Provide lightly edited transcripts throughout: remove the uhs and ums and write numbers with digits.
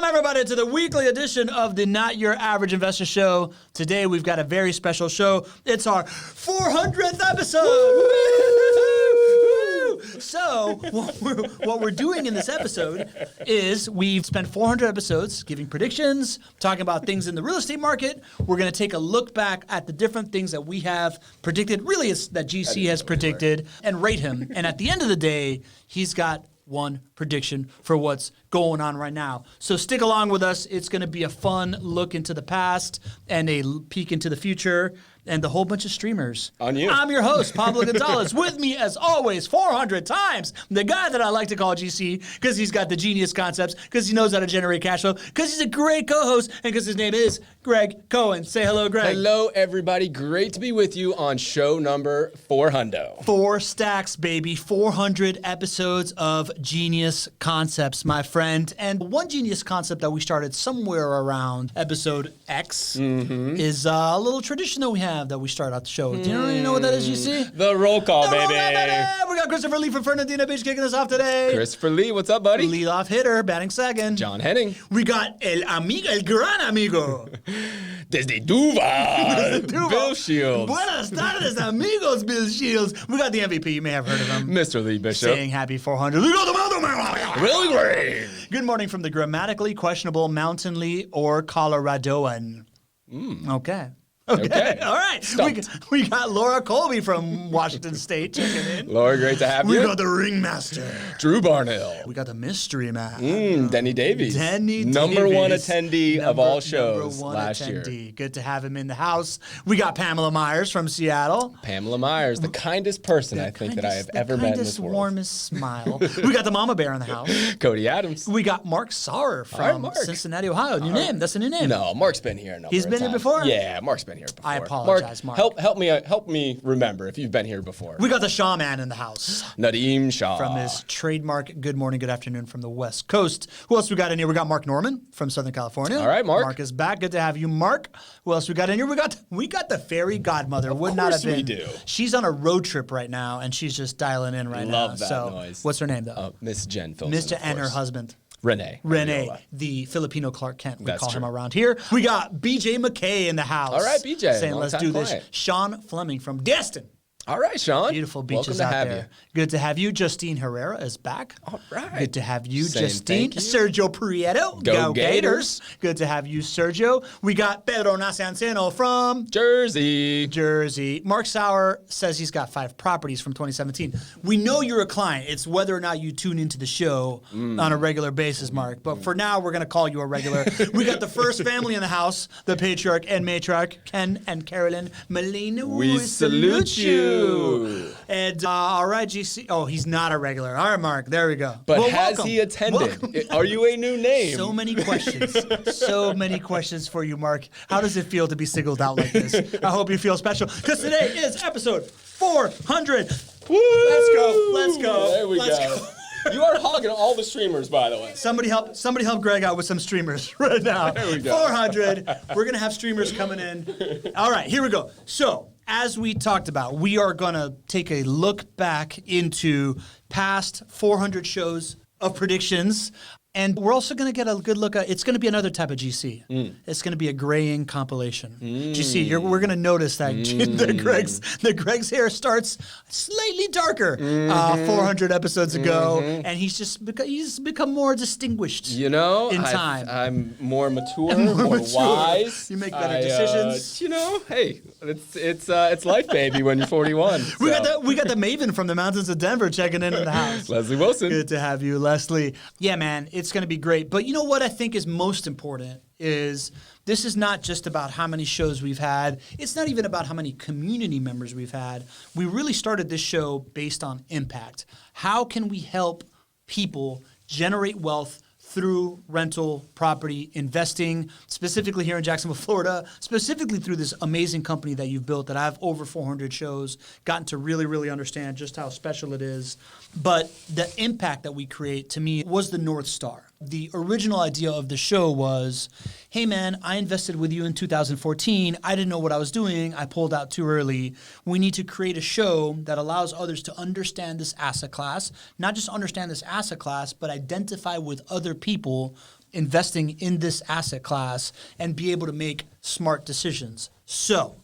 everybody, to the weekly edition of the Not Your Average Investor Show. Today, we've got a very special show. It's our 400th episode. So, what we're doing in this episode is we've spent 400 episodes giving predictions, talking about things in the real estate market. We're going to take a look back at the different things that we have predicted, really it's that GC has predicted, and rate him. And at the end of the day, he's got one prediction for what's going on right now. So stick along with us. It's going to be a fun look into the past and a peek into the future and a whole bunch of streamers. On you. I'm your host, Pablo Gonzalez. With me, as always, 400 times, the guy that I like to call GC because he's got the genius concepts, because he knows how to generate cash flow, because he's a great co-host, and because his name is Gregg Cohen. Say hello, Greg. Hello, everybody. Great to be with you on show number 400. 4 stacks, baby. 400 episodes of genius concepts, my friend. And one genius concept that we started somewhere around episode X is a little tradition that we have that we start out the show. Do you know what that is, GC? The roll call, baby. We got Christopher Lee from Fernandina Beach kicking us off today. Christopher Lee, what's up, buddy? Leadoff hitter, batting second. John Henning. We got el gran amigo. Desde Duval. Bill Shields. Buenas tardes, amigos, Bill Shields. We got the MVP. You may have heard of him. Mr. Lee Bishop. Saying happy 400. We got the Mountain. Really great. Good morning from the grammatically questionable Mountain Lee or Coloradoan. Okay. All right. We got Laura Colby from Washington State checking in. Laura, great to have you. We got the ringmaster. Drew Barnell. We got the mystery man. Denny Davies. Number one attendee of all shows last year. Good to have him in the house. We got Pamela Myers from Seattle. Pamela Myers, the kindest person I think that I have ever met in this world. Warmest smile. We got the mama bear in the house. Cody Adams. We got Mark Sauer from Cincinnati, Ohio. New name. That's a new name. No, Mark's been here. He's been here before? Yeah, Mark's been here before. I apologize, Mark. Help me remember if you've been here before. We got the Shaw man in the house. Nadeem Shah. From his trademark good morning, good afternoon from the West Coast. Who else we got in here? We got Mark Norman from Southern California. All right, Mark. Mark is back. Good to have you, Mark. Who else we got in here? We got the fairy godmother. Of course we do. She's on a road trip right now, and she's just dialing in right now. Love that noise. What's her name, though? Miss Jen Philson. Miss Jen and her husband. Renee, the Filipino Clark Kent, we call true. him around here. We got BJ McKay in the house. All right, BJ. Saying, let's do this. Sean Fleming from Destin. All right, Sean. Beautiful beaches out there. Good to have you. Justine Herrera is back. All right. Good to have you, Saying Justine. thank you. Sergio Prieto. Go Gators. Good to have you, Sergio. We got Pedro Nacianceno from Jersey. Mark Sauer says he's got 5 properties from 2017. We know you're a client. It's whether or not you tune into the show on a regular basis, Mark. But for now, we're going to call you a regular. We got the first family in the house, the patriarch and matriarch, Ken and Carolyn Molina. We salute you. And all right, GC. Oh, he's not a regular. All right, Mark. There we go. But well, has welcome. he attended? Welcome. Are you a new name? So many questions. So many questions for you, Mark. How does it feel to be singled out like this? I hope you feel special because today is episode 400. Woo! Let's go. There we go. You are hogging all the streamers, by the way. Somebody help Greg out with some streamers right now. There we go. 400. We're going to have streamers coming in. All right, here we go. So, as we talked about, we are going to take a look back into past 400 shows of predictions. And we're also going to get a good look at, it's going to be another type of GC. It's going to be a graying compilation. GC, we're going to notice that Gregg's hair starts slightly darker 400 episodes ago, and he's become more distinguished in time. I'm more mature, more wise. You make better decisions. Hey, it's life, baby, when you're 41. We got the Maven from the mountains of Denver checking in the house. Leslie Wilson. Good to have you, Leslie. Yeah, man, it's going to be great. But you know what I think is most important is this is not just about how many shows we've had. It's not even about how many community members we've had. We really started this show based on impact. How can we help people generate wealth through rental property investing, specifically here in Jacksonville, Florida, specifically through this amazing company that you've built that I have over 400 shows, gotten to really, really understand just how special it is. But the impact that we create, to me, was the North Star. The original idea of the show was, hey man, I invested with you in 2014. I didn't know what I was doing. I pulled out too early. We need to create a show that allows others to understand this asset class, not just understand this asset class, but identify with other people investing in this asset class and be able to make smart decisions. So,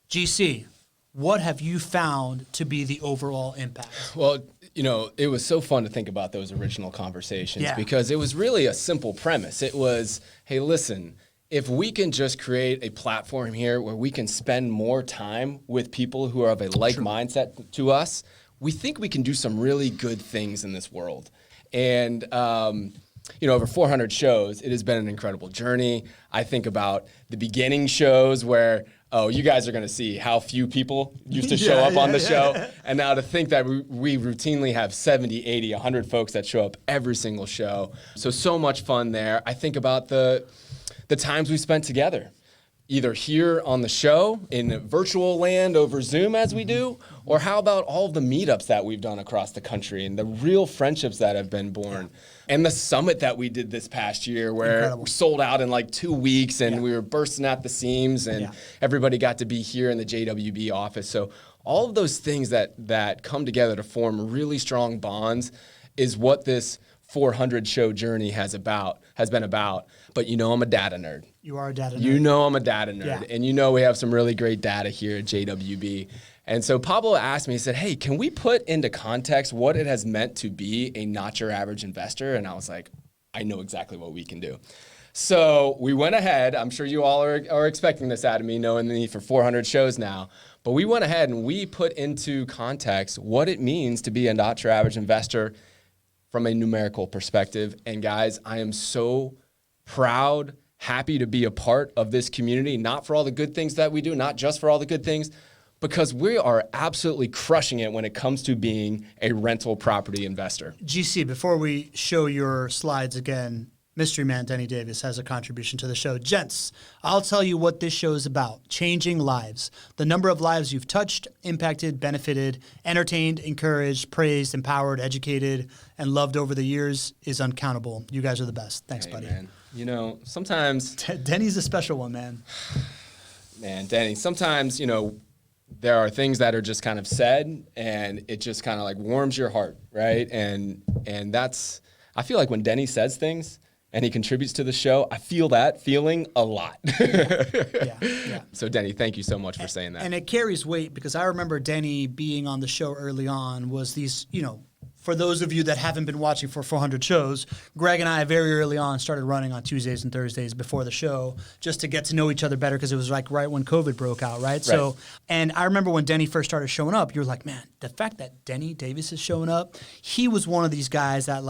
GC, what have you found to be the overall impact? Well, it was so fun to think about those original conversations because it was really a simple premise. It was, hey, listen, if we can just create a platform here where we can spend more time with people who are of a like mindset to us, we think we can do some really good things in this world. And, over 400 shows, it has been an incredible journey. I think about the beginning shows where, you guys are going to see how few people used to show up on the show. And now to think that we routinely have 70, 80, 100 folks that show up every single show. So much fun there. I think about the times we spent together, either here on the show in virtual land over Zoom as we do, or how about all of the meetups that we've done across the country and the real friendships that have been born. And the summit that we did this past year where we sold out in like 2 weeks and we were bursting at the seams and everybody got to be here in the JWB office. So all of those things that come together to form really strong bonds is what this 400 show journey has been about. But I'm a data nerd. You are a data nerd. I'm a data nerd. And we have some really great data here at JWB. And so Pablo asked me, he said, hey, can we put into context what it has meant to be a not your average investor? And I was like, I know exactly what we can do. So we went ahead. I'm sure you all are expecting this out of me, knowing the need for 400 shows now. But we went ahead and we put into context what it means to be a not your average investor from a numerical perspective. And guys, I am so proud, happy to be a part of this community, not for all the good things that we do, not just for all the good things, because we are absolutely crushing it when it comes to being a rental property investor. GC, before we show your slides again, Mystery Man Denny Davis has a contribution to the show. Gents, I'll tell you what this show is about. Changing lives. The number of lives you've touched, impacted, benefited, entertained, encouraged, praised, empowered, educated, and loved over the years is uncountable. You guys are the best. Thanks, buddy. Man. Sometimes... Denny's a special one, man. Man, Denny, sometimes, there are things that are just kind of said and it just kind of like warms your heart, right? And that's... I feel like when Denny says things and he contributes to the show, I feel that feeling a lot. Yeah. So Denny, thank you so much for saying that. And it carries weight because I remember Denny being on the show early on was these, for those of you that haven't been watching for 400 shows, Gregg and I very early on started running on Tuesdays and Thursdays before the show just to get to know each other better because it was like right when COVID broke out, right? So, and I remember when Denny first started showing up, you were like, man, the fact that Denny Davis is showing up, he was one of these guys that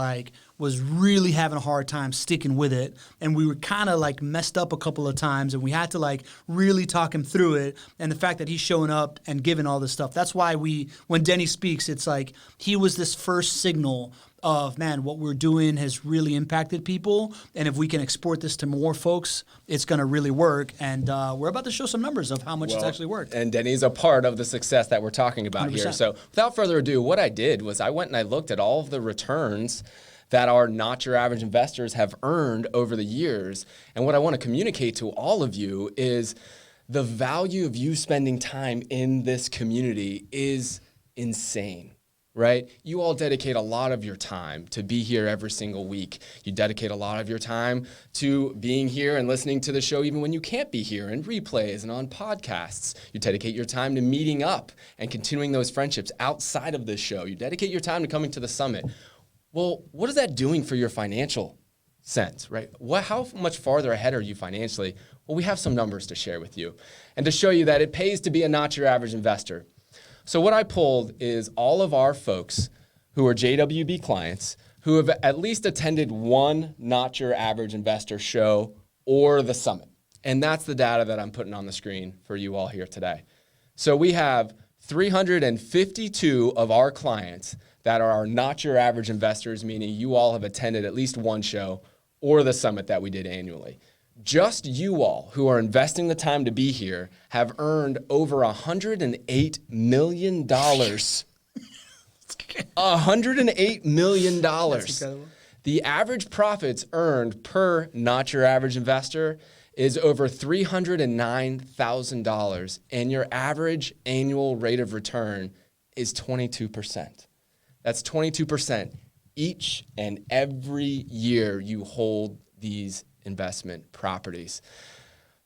was really having a hard time sticking with it. And we were kind of messed up a couple of times and we had to really talk him through it. And the fact that he's showing up and giving all this stuff, that's why when Denny speaks, it's like he was this first signal of, man, what we're doing has really impacted people. And if we can export this to more folks, it's going to really work. And we're about to show some numbers of how much it's actually worked. And Denny's a part of the success that we're talking about 100%. here. So without further ado, what I did was I went and I looked at all of the returns that our not your average investors have earned over the years. And what I want to communicate to all of you is the value of you spending time in this community is insane. Right? You all dedicate a lot of your time to be here every single week. You dedicate a lot of your time to being here and listening to the show even when you can't be here, and replays and on podcasts. You dedicate your time to meeting up and continuing those friendships outside of this show. You dedicate your time to coming to the summit. Well, what is that doing for your financial sense, right? How much farther ahead are you financially? Well, we have some numbers to share with you and to show you that it pays to be a not your average investor. So what I pulled is all of our folks who are JWB clients who have at least attended one Not Your Average Investor show or the summit. And that's the data that I'm putting on the screen for you all here today. So we have 352 of our clients that are our Not Your Average Investors, meaning you all have attended at least one show or the summit that we did annually. Just you all who are investing the time to be here have earned over $108 million. $108 million. That's incredible. The average profits earned per Not Your Average Investor is over $309,000, and your average annual rate of return is 22%. That's 22% each and every year you hold these investment properties.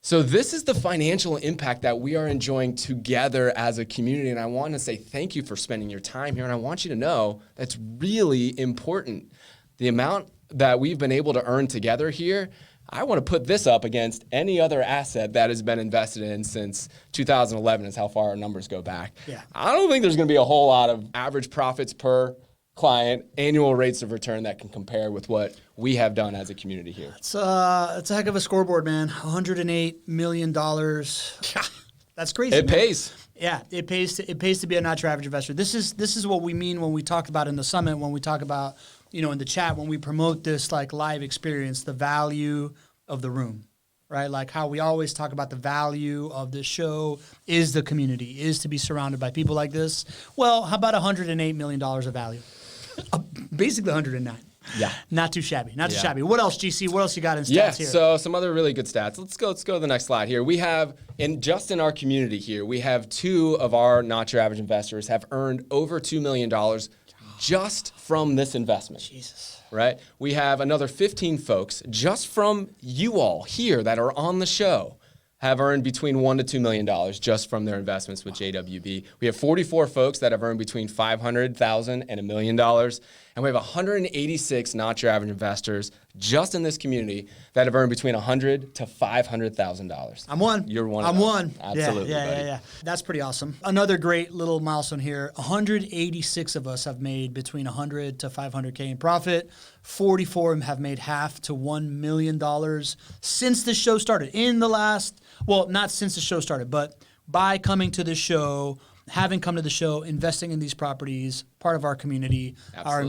So this is the financial impact that we are enjoying together as a community. And I want to say thank you for spending your time here. And I want you to know that's really important. The amount that we've been able to earn together here, I want to put this up against any other asset that has been invested in since 2011 is how far our numbers go back. Yeah. I don't think there's going to be a whole lot of average profits per client, annual rates of return that can compare with what we have done as a community here. It's a heck of a scoreboard, man. $108 million. That's crazy. It man. pays. Yeah, it pays to be a not your average investor. This is what we mean when we talk about in the summit, when we talk about, in the chat, when we promote this like live experience, the value of the room, right? Like how we always talk about the value of this show is the community, is to be surrounded by people like this. Well, how about $108 million of value? Basically 109. Yeah. Not too shabby. Not too Yeah. shabby. What else, GC? What else you got in stats Yeah, here? so some other really good stats. Let's go to the next slide here. We have, in our community here, we have 2 of our not your average investors have earned over $2 million just from this investment. Jesus. Right? We have another 15 folks just from you all here that are on the show have earned between $1 to $2 million just from their investments with JWB. We have 44 folks that have earned between $500,000 and $1 million. And we have 186 not your average investors just in this community that have earned between $100,000 to $500,000. I'm one. You're one. I'm one. Absolutely, yeah, buddy. yeah. That's pretty awesome. Another great little milestone here. 186 of us have made between 100 to 500K in profit. 44 have made half to $1 million since the show started. In the last, well, not since the show started, but by coming to the show, having come to the show, investing in these properties, part of our community, are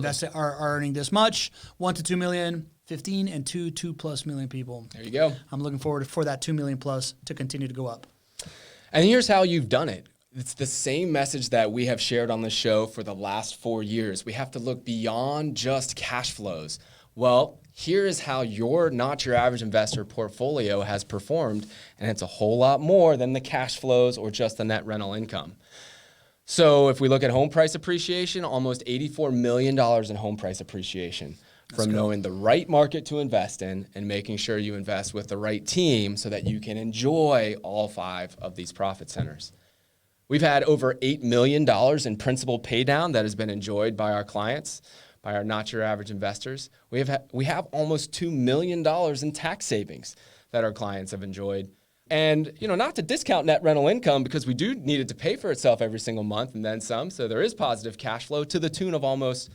earning this much. 1 to 2 million, 15 and 2+ million people. There you go. I'm looking forward for that 2 million plus to continue to go up. And here's how you've done it. It's the same message that we have shared on the show for the last 4 years. We have to look beyond just cash flows. Well, here is how your not your average investor portfolio has performed, and it's a whole lot more than the cash flows or just the net rental income. So if we look at home price appreciation, almost $84 million in home price appreciation from knowing the right market to invest in and making sure you invest with the right team so that you can enjoy all 5 of these profit centers. We've had over $8 million in principal pay down that has been enjoyed by our clients, by our not your average investors. We have almost $2 million in tax savings that our clients have enjoyed. And, not to discount net rental income because we do need it to pay for itself every single month and then some. So there is positive cash flow to the tune of almost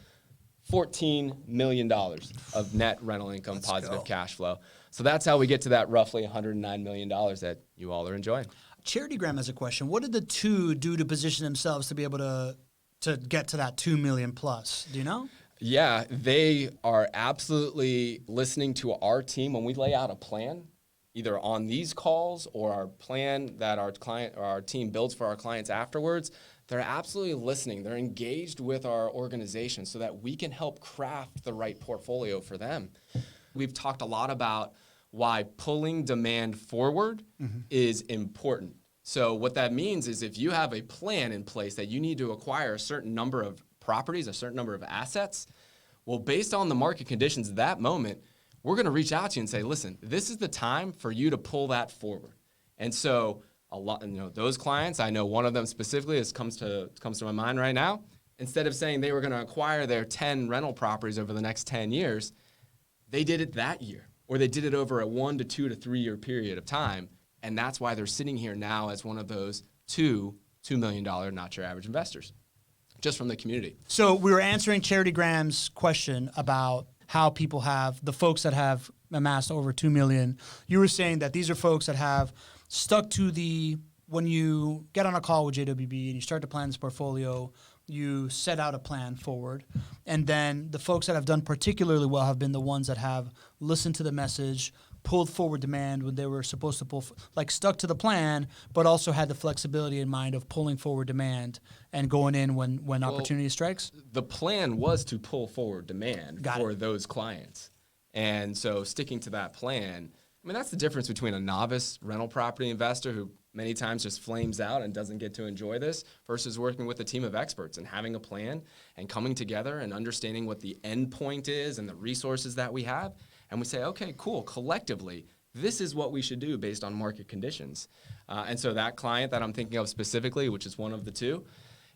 $14 million of net rental income, positive cash flow. So that's how we get to that roughly $109 million that you all are enjoying. Charity Graham has a question. What did the 2 do to position themselves to be able to get to that 2 million plus? Do you know? Yeah, they are absolutely listening to our team when we lay out a plan, either on these calls or our plan that our client or our team builds for our clients afterwards. They're absolutely listening. They're engaged with our organization so that we can help craft the right portfolio for them. We've talked a lot about why pulling demand forward is important. So what that means is if you have a plan in place that you need to acquire a certain number of properties, a certain number of assets, well, based on the market conditions at that moment, we're going to reach out to you and say, listen, this is the time for you to pull that forward. And so a lot, those clients, I know one of them specifically comes to my mind right now. Instead of saying they were going to acquire their 10 rental properties over the next 10 years, they did it that year, or they did it over a 1 to 2 to 3 year period of time. And that's why they're sitting here now as one of those $2 million not your average investors, just from the community. So we were answering Charity Graham's question about how people have, the folks that have amassed over 2 million. You were saying that these are folks that have stuck to when you get on a call with JWB and you start to plan this portfolio, you set out a plan forward. And then the folks that have done particularly well have been the ones that have listened to the message, pulled forward demand when they were supposed to stuck to the plan, but also had the flexibility in mind of pulling forward demand and going in when opportunity strikes? The plan was to pull forward demand for those clients. And so sticking to that plan, that's the difference between a novice rental property investor who many times just flames out and doesn't get to enjoy this versus working with a team of experts and having a plan and coming together and understanding what the end point is and the resources that we have and we say, okay, cool, collectively, this is what we should do based on market conditions. And so that client that I'm thinking of specifically, which is one of the two,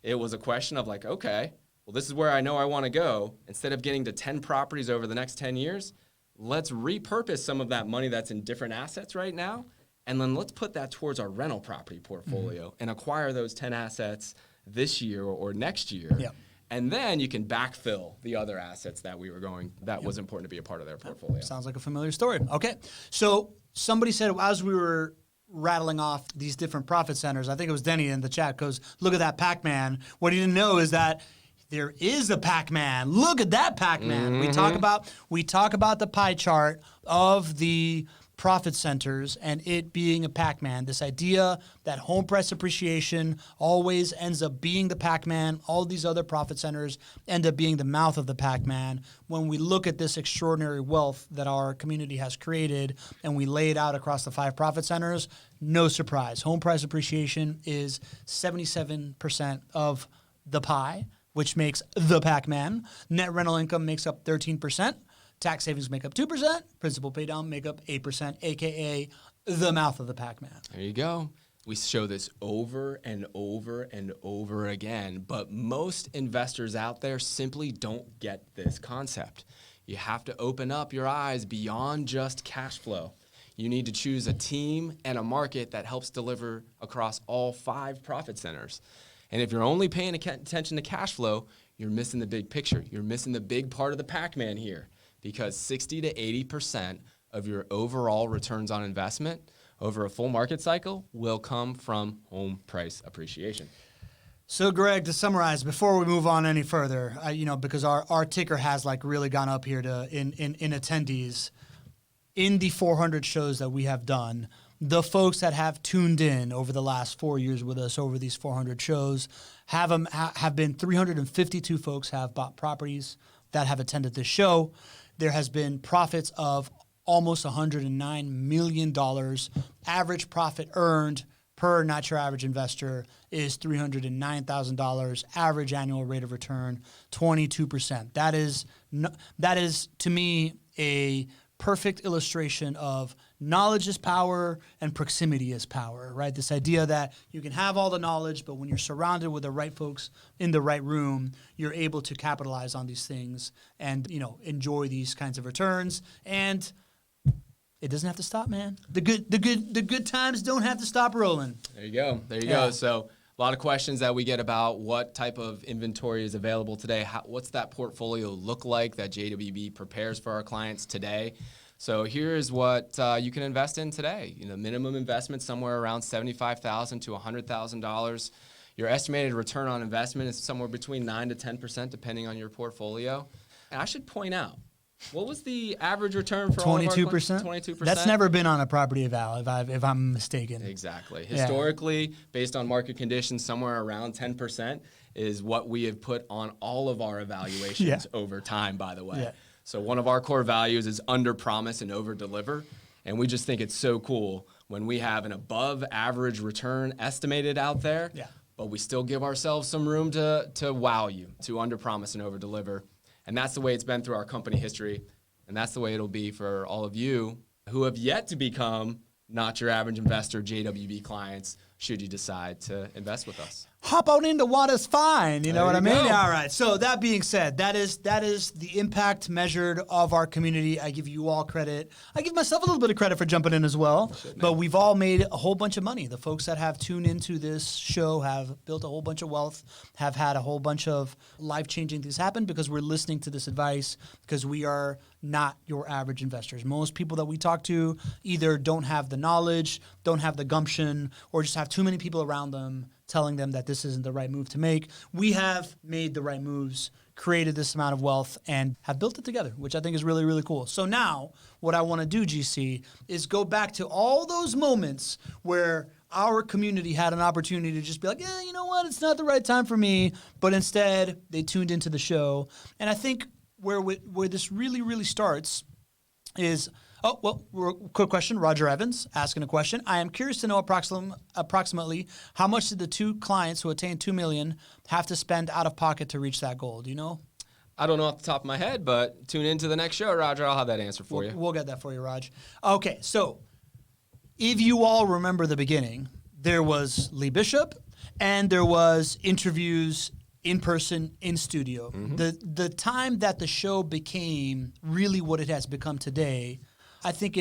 it was a question of like, okay, well, this is where I know I want to go. Instead of getting to 10 properties over the next 10 years, let's repurpose some of that money that's in different assets right now, and then let's put that towards our rental property portfolio and acquire those 10 assets this year or next year. Yep. And then you can backfill the other assets that was important to be a part of their portfolio. Sounds like a familiar story. Okay. So somebody said, as we were rattling off these different profit centers, I think it was Denny in the chat goes, look at that Pac-Man. What he didn't know is that there is a Pac-Man. Look at that Pac-Man. Mm-hmm. We talk about the pie chart of the profit centers and it being a Pac-Man. This idea that home price appreciation always ends up being the Pac-Man. All these other profit centers end up being the mouth of the Pac-Man. When we look at this extraordinary wealth that our community has created and we lay it out across the 5 profit centers, no surprise. Home price appreciation is 77% of the pie, which makes the Pac-Man. Net rental income makes up 13%. Tax savings make up 2%. Principal pay down make up 8%, a.k.a. the mouth of the Pac-Man. There you go. We show this over and over and over again, but most investors out there simply don't get this concept. You have to open up your eyes beyond just cash flow. You need to choose a team and a market that helps deliver across all 5 profit centers. And if you're only paying attention to cash flow, you're missing the big picture. You're missing the big part of the Pac-Man here, because 60 to 80% of your overall returns on investment over a full market cycle will come from home price appreciation. So, Greg, to summarize, before we move on any further, because our ticker has like really gone up here to in attendees, in the 400 shows that we have done, the folks that have tuned in over the last 4 years with us over these 400 shows have been 352 folks have bought properties that have attended this show. There has been profits of almost $109 million. Average profit earned per Not Your Average Investor is $309,000. Average annual rate of return, 22%. That is to me a perfect illustration of knowledge is power and proximity is power, right? This idea that you can have all the knowledge, but when you're surrounded with the right folks in the right room, you're able to capitalize on these things and, enjoy these kinds of returns. And it doesn't have to stop, man. The good times don't have to stop rolling. There you go. There you go. So a lot of questions that we get about what type of inventory is available today. What's that portfolio look like that JWB prepares for our clients today? So here's what you can invest in today. Minimum investment somewhere around $75,000 to $100,000. Your estimated return on investment is somewhere between 9 to 10%, depending on your portfolio. And I should point out, what was the average return for 22%? 22%. That's never been on a property eval, if I'm mistaken. Exactly. Historically, based on market conditions, somewhere around 10% is what we have put on all of our evaluations over time, by the way. Yeah. So one of our core values is under promise and over deliver. And we just think it's so cool when we have an above average return estimated out there, but we still give ourselves some room to wow you, to under promise and over deliver. And that's the way it's been through our company history. And that's the way it'll be for all of you who have yet to become Not Your Average Investor JWB clients, should you decide to invest with us. Hop out into water's fine. You know what I mean? Go. All right. So that being said, that is the impact measured of our community. I give you all credit. I give myself a little bit of credit for jumping in as well. But we've all made a whole bunch of money. The folks that have tuned into this show have built a whole bunch of wealth, have had a whole bunch of life-changing things happen because we're listening to this advice, because we are not your average investors. Most people that we talk to either don't have the knowledge, don't have the gumption, or just have too many people around them telling them that this isn't the right move to make. We have made the right moves, created this amount of wealth, and have built it together, which I think is really, really cool. So now what I want to do, GC, is go back to all those moments where our community had an opportunity to just be like, you know what, it's not the right time for me, but instead they tuned into the show. And I think where this really, really starts is, quick question. Roger Evans asking a question. I am curious to know approximately how much did the 2 clients who attained $2 million have to spend out of pocket to reach that goal? Do you know? I don't know off the top of my head, but tune into the next show, Roger. I'll have that answer for you. We'll get that for you, Raj. Okay, so if you all remember the beginning, there was Lee Bishop and there was interviews in person, in studio. The time that the show became really what it has become today, I think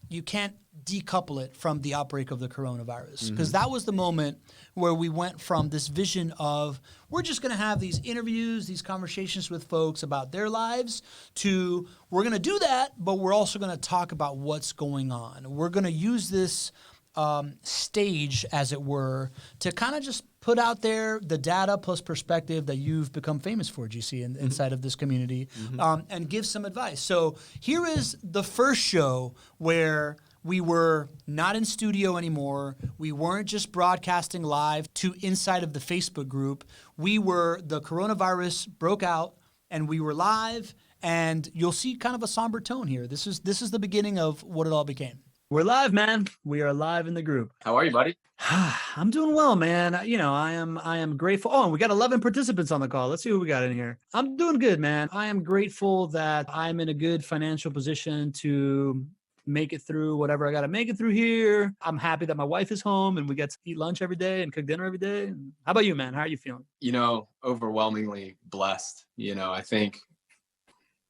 you can't decouple it from the outbreak of the coronavirus, because that was the moment where we went from this vision of we're just going to have these interviews, these conversations with folks about their lives, to we're going to do that, but we're also going to talk about what's going on. We're going to use this stage, as it were, to kind of just put out there the data plus perspective that you've become famous for, GC, inside of this community, and give some advice. So here is the first show where we were not in studio anymore. We weren't just broadcasting live to inside of the Facebook group. The coronavirus broke out and we were live, and you'll see kind of a somber tone here. This is the beginning of what it all became. We're live, man. We are live in the group. How are you, buddy? I'm doing well, man. I am grateful. Oh, and we got 11 participants on the call. Let's see who we got in here. I'm doing good, man. I am grateful that I'm in a good financial position to make it through whatever I got to make it through here. I'm happy that my wife is home and we get to eat lunch every day and cook dinner every day. How about you, man? How are you feeling? Overwhelmingly blessed. I think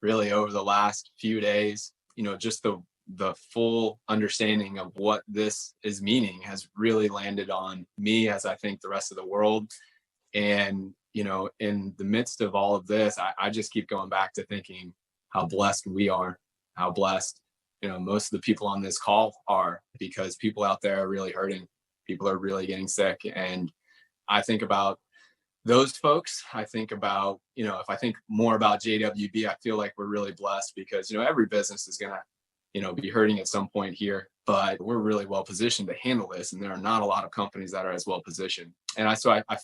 really over the last few days, just the full understanding of what this is meaning has really landed on me, as I think the rest of the world. And, in the midst of all of this, I just keep going back to thinking how blessed we are, how blessed, most of the people on this call are, because people out there are really hurting. People are really getting sick. And I think about those folks. I think about, if I think more about JWB, I feel like we're really blessed because, every business is going to, be hurting at some point here, but we're really well positioned to handle this. And there are not a lot of companies that are as well positioned. And I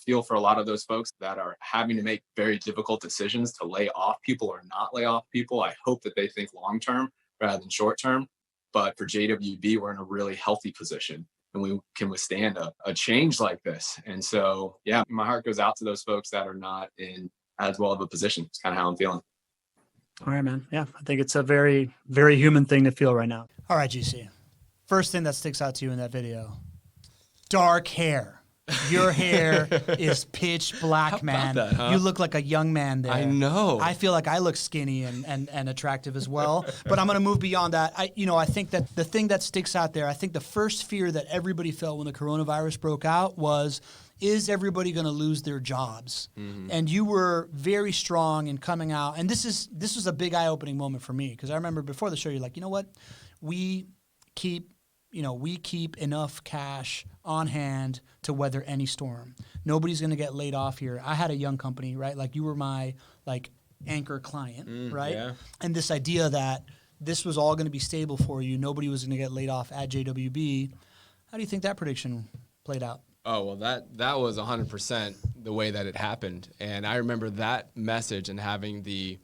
feel for a lot of those folks that are having to make very difficult decisions to lay off people or not lay off people. I hope that they think long-term rather than short-term. But for JWB, we're in a really healthy position and we can withstand a change like this. And so, yeah, my heart goes out to those folks that are not in as well of a position. It's kind of how I'm feeling. All right, man. Yeah, I think it's a very, very human thing to feel right now. All right, GC. First thing that sticks out to you in that video, dark hair. Your hair is pitch black, man. How about that, huh? You look like a young man there. I know. I feel like I look skinny and attractive as well. But I'm going to move beyond that. I think that the thing that sticks out there, I think the first fear that everybody felt when the coronavirus broke out was, is everybody going to lose their jobs? And you were very strong in coming out. And this was a big eye-opening moment for me, because I remember before the show, you're like, you know what? We keep enough cash on hand to weather any storm. Nobody's going to get laid off here. I had a young company, right? Like, you were my anchor client, right? Yeah. And this idea that this was all going to be stable for you, nobody was going to get laid off at JWB. How do you think that prediction played out? Oh, well, that was 100% the way that it happened. And I remember that message and having the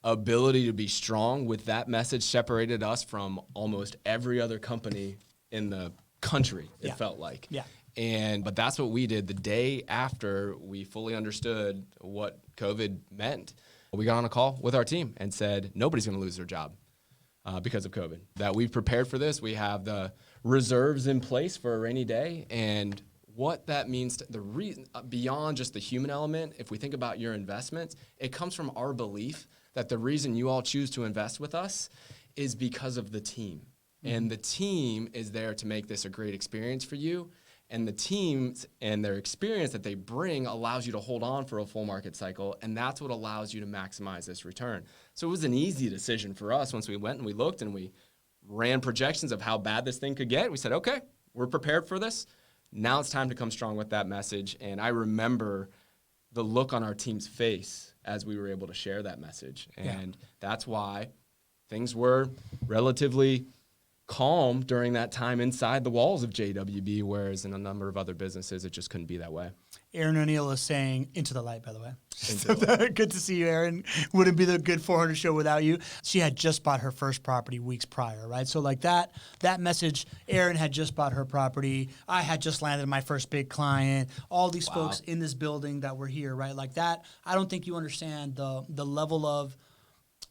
ability to be strong with that message separated us from almost every other company in the country, it felt like. Yeah. But that's what we did the day after we fully understood what COVID meant. We got on a call with our team and said, nobody's going to lose their job because of COVID. That we've prepared for this. We have the reserves in place for a rainy day. And what that means, beyond just the human element, if we think about your investments, it comes from our belief that the reason you all choose to invest with us is because of the team. And the team is there to make this a great experience for you. And the teams and their experience that they bring allows you to hold on for a full market cycle. And that's what allows you to maximize this return. So it was an easy decision for us once we went and we looked and we ran projections of how bad this thing could get. We said, okay, we're prepared for this. Now it's time to come strong with that message. And I remember the look on our team's face as we were able to share that message. And that's why things were relatively calm during that time inside the walls of JWB, whereas in a number of other businesses, it just couldn't be that way. Aaron O'Neill is saying, into the light, by the way. Into the Good to see you, Aaron. Wouldn't be the good 400 show without you. She had just bought her first property weeks prior, right? So like that message, Aaron had just bought her property. I had just landed my first big client. All these folks in this building that were here, right? Like that, I don't think you understand the level of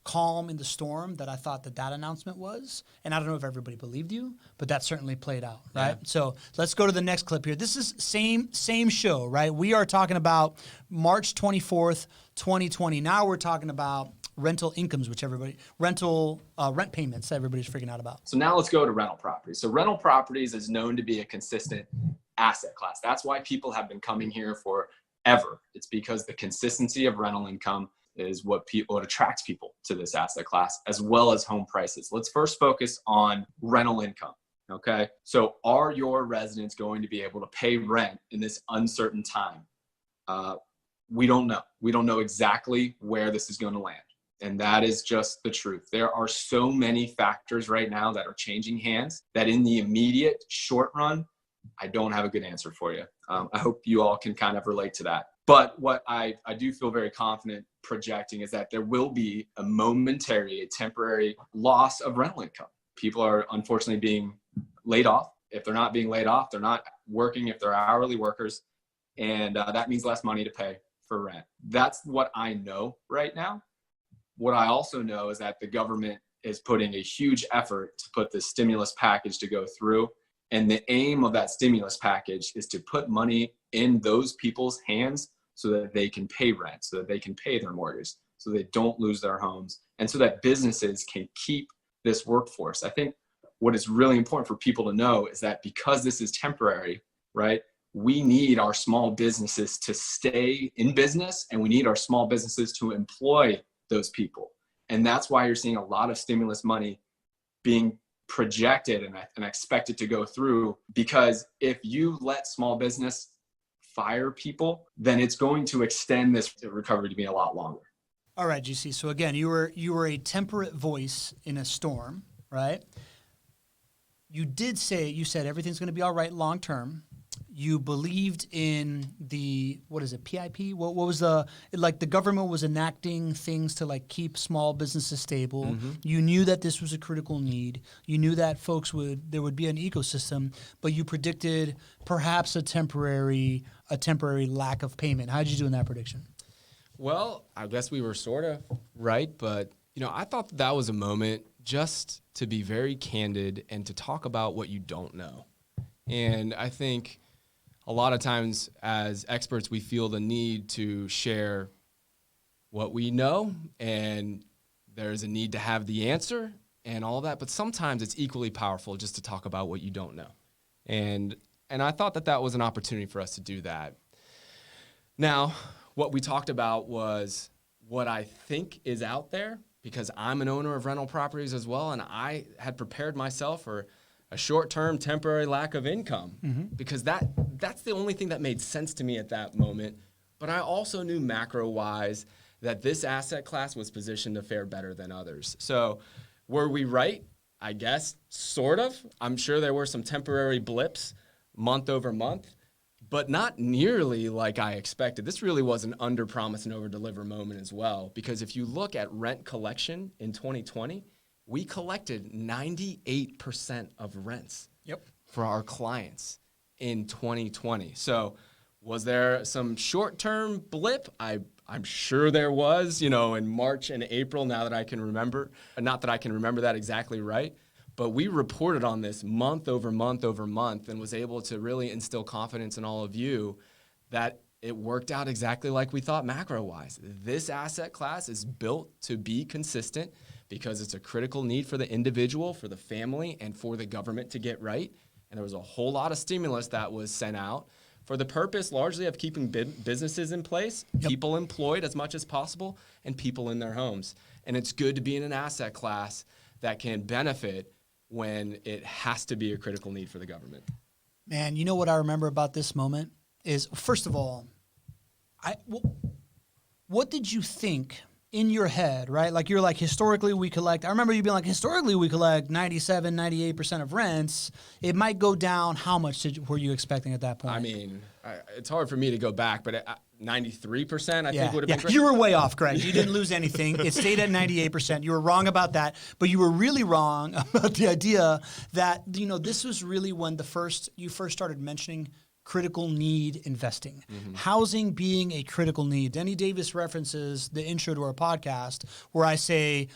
calm in the storm that I thought that announcement was. And I don't know if everybody believed you, but that certainly played out, right? Yeah. So let's go to the next clip here. This is same show, right? We are talking about March 24th, 2020. Now we're talking about rental incomes, which rent payments that everybody's freaking out about. So now let's go to rental properties. So rental properties is known to be a consistent asset class. That's why people have been coming here forever. It's because the consistency of rental income is what attracts people to this asset class, as well as home prices. Let's first focus on rental income. Okay. So are your residents going to be able to pay rent in this uncertain time? We don't know. We don't know exactly where this is going to land. And that is just the truth. There are so many factors right now that are changing hands that in the immediate short run, I don't have a good answer for you. I hope you all can kind of relate to that. But what I do feel very confident projecting is that there will be a temporary loss of rental income. People are unfortunately being laid off. If they're not being laid off, they're not working if they're hourly workers. And that means less money to pay for rent. That's what I know right now. What I also know is that the government is putting a huge effort to put this stimulus package to go through. And the aim of that stimulus package is to put money in those people's hands so that they can pay rent, so that they can pay their mortgage, so they don't lose their homes, and so that businesses can keep this workforce. I think what is really important for people to know is that because this is temporary, right, we need our small businesses to stay in business, and we need our small businesses to employ those people. And that's why you're seeing a lot of stimulus money being projected and expected to go through, because if you let small business fire people, then it's going to extend this recovery to be a lot longer. All right, GC. So again, you were a temperate voice in a storm, right? You said everything's going to be all right long term. You believed in the, PIP? What was the government was enacting things to like keep small businesses stable. Mm-hmm. You knew that this was a critical need. You knew that there would be an ecosystem, but you predicted perhaps a temporary lack of payment. How did you do in that prediction? Well, I guess we were sort of right, but I thought that was a moment just to be very candid and to talk about what you don't know. And I think a lot of times as experts, we feel the need to share what we know, and there's a need to have the answer and all that. But sometimes it's equally powerful just to talk about what you don't know. And I thought that was an opportunity for us to do that. Now, what we talked about was what I think is out there, because I'm an owner of rental properties as well, and I had prepared myself for a short-term temporary lack of income, because that's the only thing that made sense to me at that moment. But I also knew macro-wise that this asset class was positioned to fare better than others. So were we right? I guess, sort of. I'm sure there were some temporary blips month over month, but not nearly like I expected. This really was an under-promise and over-deliver moment as well, because if you look at rent collection in 2020, we collected 98% of rents for our clients in 2020. So was there some short-term blip? I'm sure there was, in March and April, now that I can remember. Not that I can remember that exactly right, but we reported on this month over month over month and was able to really instill confidence in all of you that it worked out exactly like we thought macro-wise. This asset class is built to be consistent because it's a critical need for the individual, for the family, and for the government to get right. And there was a whole lot of stimulus that was sent out for the purpose largely of keeping businesses in place, people employed as much as possible, and people in their homes. And it's good to be in an asset class that can benefit when it has to be a critical need for the government. Man, you know what I remember about this moment is, first of all, what did you think in your head, right? Like you're like, historically we collect, I remember you being like, historically we collect 97, 98% of rents. It might go down. How much were you expecting at that point? I mean, it's hard for me to go back, but 93% I think would have been great. You were way off, Greg. You didn't lose anything. It stayed at 98%. You were wrong about that, but you were really wrong about the idea that, you know, this was really when you first started mentioning critical need investing, housing being a critical need. Denny Davis references the intro to our podcast where I say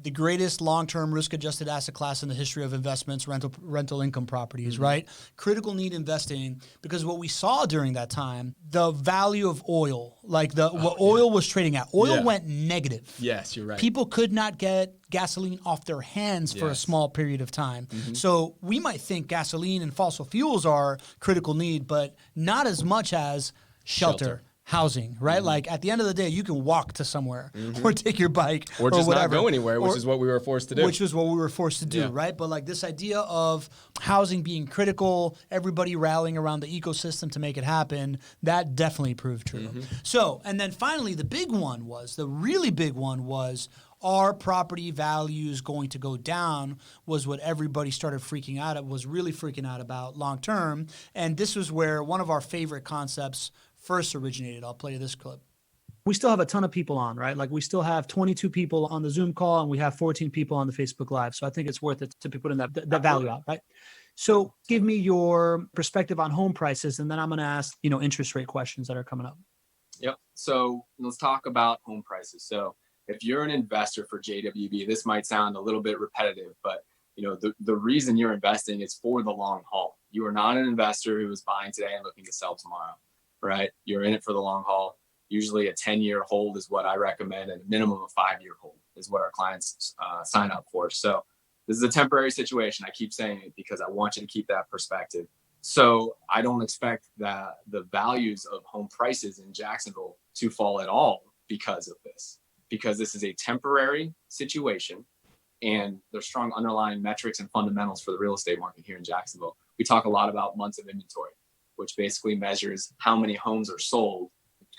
the greatest long-term risk-adjusted asset class in the history of investments, rental income properties, right? Critical need investing, because what we saw during that time, the value of oil, like what oil was trading at, oil went negative. Yes, you're right. People could not get gasoline off their hands for a small period of time. So we might think gasoline and fossil fuels are critical need, but not as much as shelter. Housing, right? Like at the end of the day, you can walk to somewhere or take your bike or just whatever, not go anywhere, which is what we were forced to do. Which was what we were forced to do, right? But like this idea of housing being critical, everybody rallying around the ecosystem to make it happen, that definitely proved true. So, and then finally, the really big one was, are property values going to go down, was what everybody started freaking out was really freaking out about long term. And this was where one of our favorite concepts first originated. I'll play you this clip. We still have a ton of people on, right? Like we still have 22 people on the Zoom call and we have 14 people on the Facebook Live. So I think it's worth it to be putting that value out, right? So give me your perspective on home prices, and then I'm going to ask, interest rate questions that are coming up. Yep. So let's talk about home prices. So if you're an investor for JWB, this might sound a little bit repetitive, but the reason you're investing is for the long haul. You are not an investor who is buying today and looking to sell tomorrow. Right? You're in it for the long haul. Usually a 10-year hold is what I recommend, and a minimum of 5-year hold is what our clients sign up for. So this is a temporary situation. I keep saying it because I want you to keep that perspective. So I don't expect that the values of home prices in Jacksonville to fall at all because of this, because this is a temporary situation and there's strong underlying metrics and fundamentals for the real estate market here in Jacksonville. We talk a lot about months of inventory, which basically measures how many homes are sold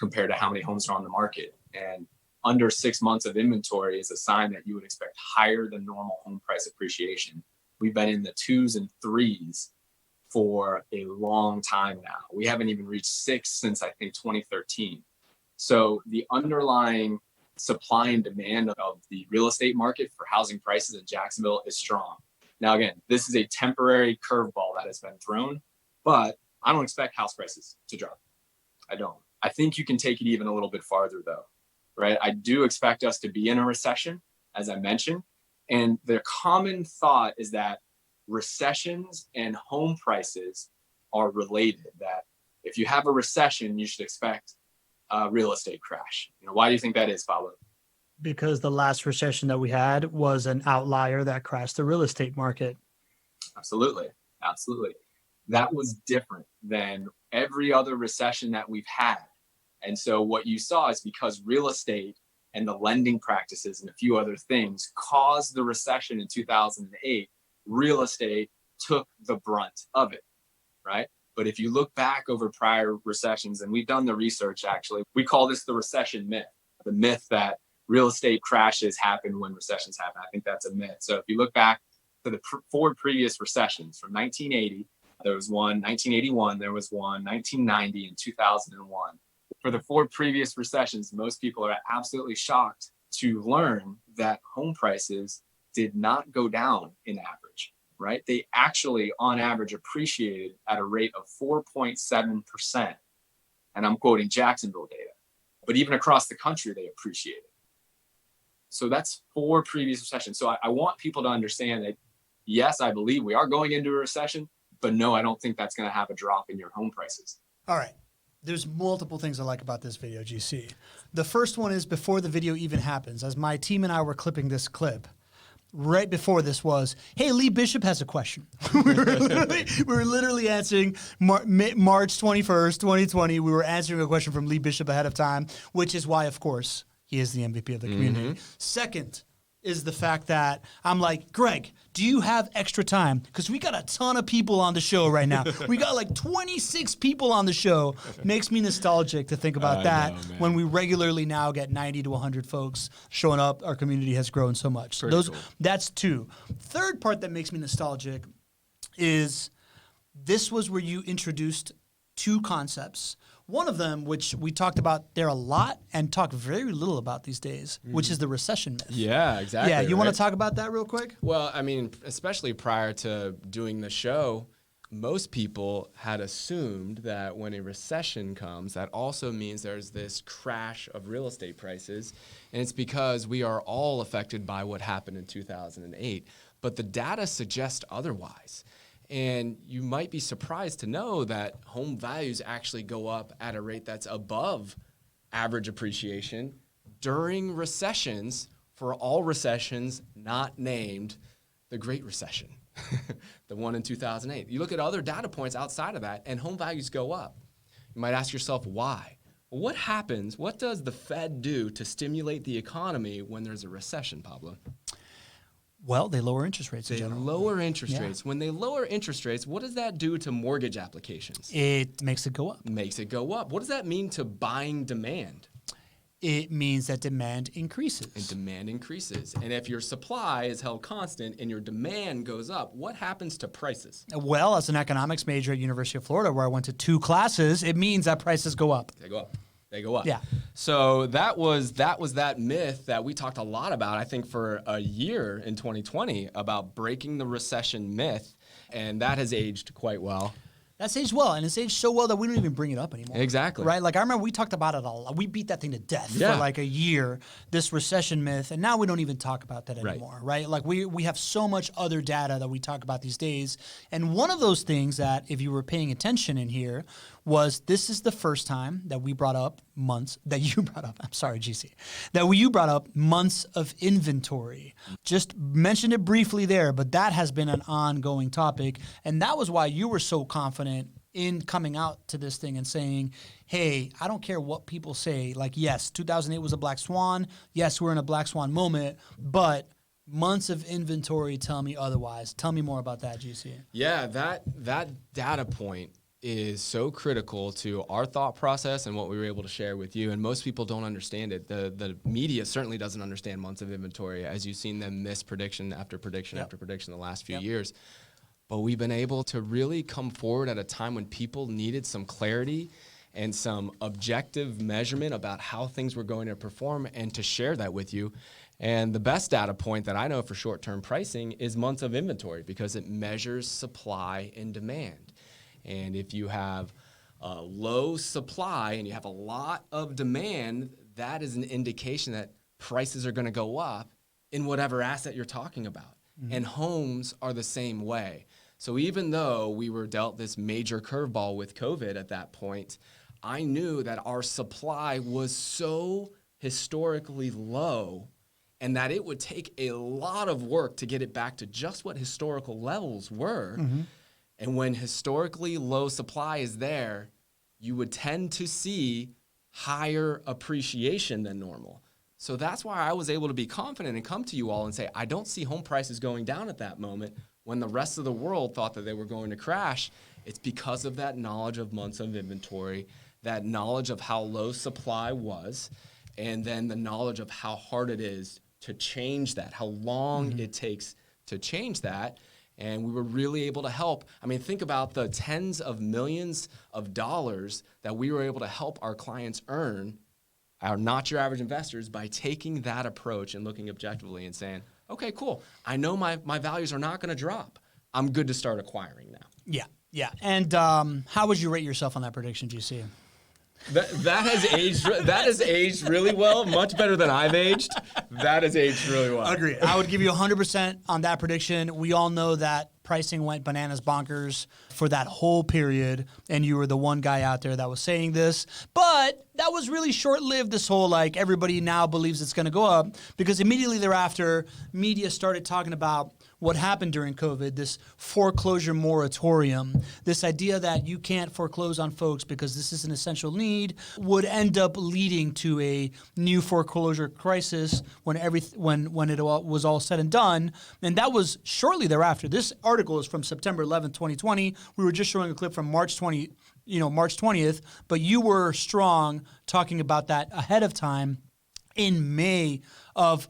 compared to how many homes are on the market. And under 6 months of inventory is a sign that you would expect higher than normal home price appreciation. We've been in the 2s and 3s for a long time now. We haven't even reached 6 since I think 2013. So the underlying supply and demand of the real estate market for housing prices in Jacksonville is strong. Now, again, this is a temporary curveball that has been thrown, but I don't expect house prices to drop. I don't. I think you can take it even a little bit farther though, right? I do expect us to be in a recession, as I mentioned. And the common thought is that recessions and home prices are related, that if you have a recession, you should expect a real estate crash. Why do you think that is, Pablo? Because the last recession that we had was an outlier that crashed the real estate market. Absolutely. That was different than every other recession that we've had. And so what you saw is because real estate and the lending practices and a few other things caused the recession in 2008, real estate took the brunt of it, right? But if you look back over prior recessions, and we've done the research actually, we call this the recession myth, the myth that real estate crashes happen when recessions happen. I think that's a myth. So if you look back to the 4 previous recessions from 1980, there was one, 1981, there was one, 1990, and 2001. For the 4 previous recessions, most people are absolutely shocked to learn that home prices did not go down in average, right? They actually, on average, appreciated at a rate of 4.7%. And I'm quoting Jacksonville data. But even across the country, they appreciated. So that's 4 previous recessions. So I want people to understand that, yes, I believe we are going into a recession, but no, I don't think that's going to have a drop in your home prices. All right. There's multiple things I like about this video, GC. The first one is before the video even happens, as my team and I were clipping this clip, right before this was, hey, Lee Bishop has a question. we were literally answering March 21st, 2020. We were answering a question from Lee Bishop ahead of time, which is why, of course, he is the MVP of the community. Second, is the fact that I'm like, Greg, do you have extra time? Because we got a ton of people on the show right now. We got like 26 people on the show. Makes me nostalgic to think about that when we regularly now get 90 to 100 folks showing up. Our community has grown so much. So that's two. Third part that makes me nostalgic is this was where you introduced two concepts. One of them, which we talked about there a lot and talk very little about these days, which is the recession myth. Yeah, exactly. Yeah, you want to talk about that real quick? Well, I mean, especially prior to doing the show, most people had assumed that when a recession comes, that also means there's this crash of real estate prices. And it's because we are all affected by what happened in 2008. But the data suggests otherwise. And you might be surprised to know that home values actually go up at a rate that's above average appreciation during recessions, for all recessions not named the Great Recession, the one in 2008. You look at other data points outside of that, and home values go up. You might ask yourself, why? Well, what happens? What does the Fed do to stimulate the economy when there's a recession, Pablo? Well, they lower interest rates in They general. lower interest rates. When they lower interest rates, what does that do to mortgage applications? It makes it go up. Makes it go up. What does that mean to buying demand? It means that demand increases. And demand increases. And if your supply is held constant and your demand goes up, what happens to prices? Well, as an economics major at University of Florida, where I went to 2 classes, it means that prices go up. They go up. They go up. Yeah. So that was that myth that we talked a lot about, I think, for a year in 2020 about breaking the recession myth. And that has aged quite well. That's aged well, and it's aged so well that we don't even bring it up anymore. Exactly. Right? Like, I remember we talked about it a lot. We beat that thing to death Yeah. for like a year, this recession myth, and now we don't even talk about that anymore, right? Like, we have so much other data that we talk about these days, and one of those things that, if you were paying attention in here, was this is the first time that we brought up you brought up months of inventory. Just mentioned it briefly there, but that has been an ongoing topic. And that was why you were so confident in coming out to this thing and saying, hey, I don't care what people say. Like, yes, 2008 was a black swan. Yes, we're in a black swan moment, but months of inventory tell me otherwise. Tell me more about that, GC. Yeah, that data point is so critical to our thought process and what we were able to share with you. And most people don't understand it. The media certainly doesn't understand months of inventory, as you've seen them miss prediction after prediction after prediction the last few years. But we've been able to really come forward at a time when people needed some clarity and some objective measurement about how things were going to perform, and to share that with you. And the best data point that I know for short-term pricing is months of inventory, because it measures supply and demand. And if you have a low supply and you have a lot of demand, that is an indication that prices are going to go up in whatever asset you're talking about. And homes are the same way. So even though we were dealt this major curveball with COVID at that point, I knew that our supply was so historically low and that it would take a lot of work to get it back to just what historical levels were. And when historically low supply is there, you would tend to see higher appreciation than normal. So that's why I was able to be confident and come to you all and say, I don't see home prices going down at that moment when the rest of the world thought that they were going to crash. It's because of that knowledge of months of inventory, that knowledge of how low supply was, and then the knowledge of how hard it is to change that, how long it takes to change that. And we were really able to help. I mean, think about the tens of millions of dollars that we were able to help our clients earn, our not your average investors, by taking that approach and looking objectively and saying, okay, cool. I know my values are not going to drop. I'm good to start acquiring now. Yeah. And how would you rate yourself on that prediction, GC? That has aged really well, much better than I've aged. That has aged really well. Agreed. I would give you 100% on that prediction. We all know that pricing went bananas bonkers for that whole period, and you were the one guy out there that was saying this. But that was really short-lived, this whole, like, everybody now believes it's going to go up, because immediately thereafter, media started talking about what happened during COVID, this foreclosure moratorium, this idea that you can't foreclose on folks because this is an essential need, would end up leading to a new foreclosure crisis when it all was all said and done. And that was shortly thereafter. This article is from September 11th, 2020. We were just showing a clip from March 20th, but you were strong talking about that ahead of time in May of,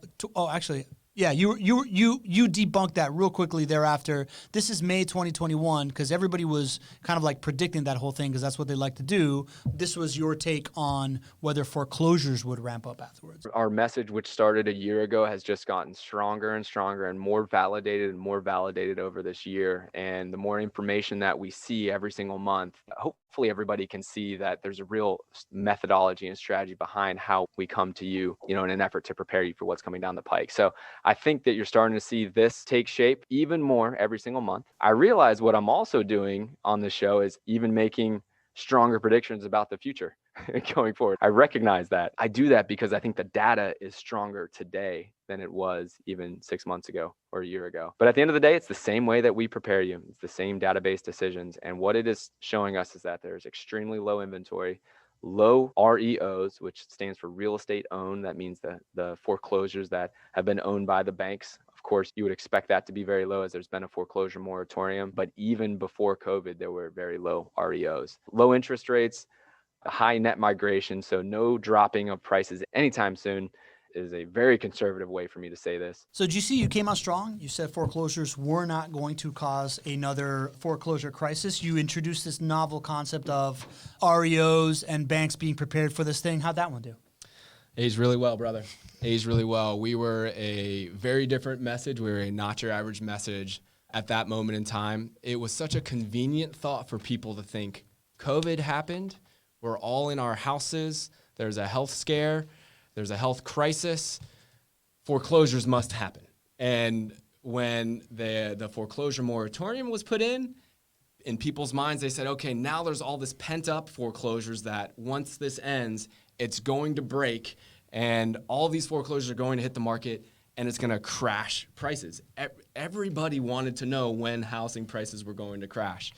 yeah, you debunked that real quickly thereafter. This is May 2021, because everybody was kind of like predicting that whole thing, because that's what they like to do. This was your take on whether foreclosures would ramp up afterwards. Our message, which started a year ago, has just gotten stronger and stronger and more validated over this year. And the more information that we see every single month, hopefully everybody can see that there's a real methodology and strategy behind how we come to you, in an effort to prepare you for what's coming down the pike. So I think that you're starting to see this take shape even more every single month. I realize what I'm also doing on the show is even making stronger predictions about the future going forward. I recognize that. I do that because I think the data is stronger today than it was even 6 months ago or a year ago. But at the end of the day, it's the same way that we prepare you. It's the same database decisions. And what it is showing us is that there's extremely low inventory, low REOs, which stands for real estate owned. That means the foreclosures that have been owned by the banks. Of course, you would expect that to be very low as there's been a foreclosure moratorium. But even before COVID, there were very low REOs. Low interest rates, high net migration, so no dropping of prices anytime soon, is a very conservative way for me to say this. So did you see you came out strong? You said foreclosures were not going to cause another foreclosure crisis. You introduced this novel concept of REOs and banks being prepared for this thing. How'd that one do? Aged really well, brother. Aged really well. We were a very different message. We were a not your average message at that moment in time. It was such a convenient thought for people to think COVID happened. We're all in our houses. There's a health scare. There's a health crisis. Foreclosures must happen. And when the foreclosure moratorium was put in people's minds, they said, okay, now there's all this pent up foreclosures that once this ends, it's going to break and all these foreclosures are going to hit the market and it's going to crash prices. Everybody wanted to know when housing prices were going to crash.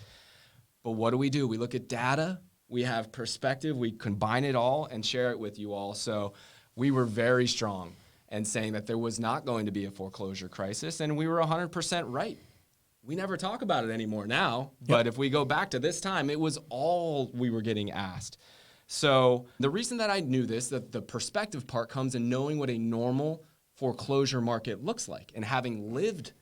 But what do? We look at data. We have perspective. We combine it all and share it with you all. So we were very strong in saying that there was not going to be a foreclosure crisis, and we were 100% right. We never talk about it anymore now, but if we go back to this time, it was all we were getting asked. So the reason that I knew this, that the perspective part comes in knowing what a normal foreclosure market looks like and having lived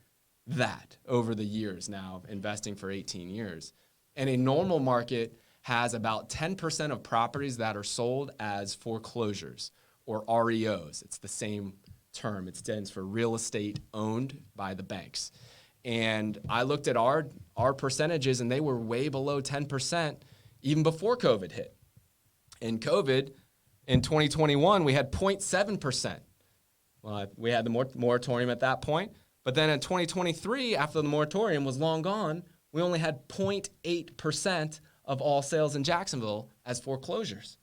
that over the years now, investing for 18 years. And a normal market has about 10% of properties that are sold as foreclosures or REOs. It's the same term. It stands for real estate owned by the banks. And I looked at our percentages, and they were way below 10% even before COVID hit. In COVID, in 2021, we had 0.7%. Well, we had the moratorium at that point. But then in 2023, after the moratorium was long gone, we only had 0.8% of all sales in Jacksonville as foreclosures.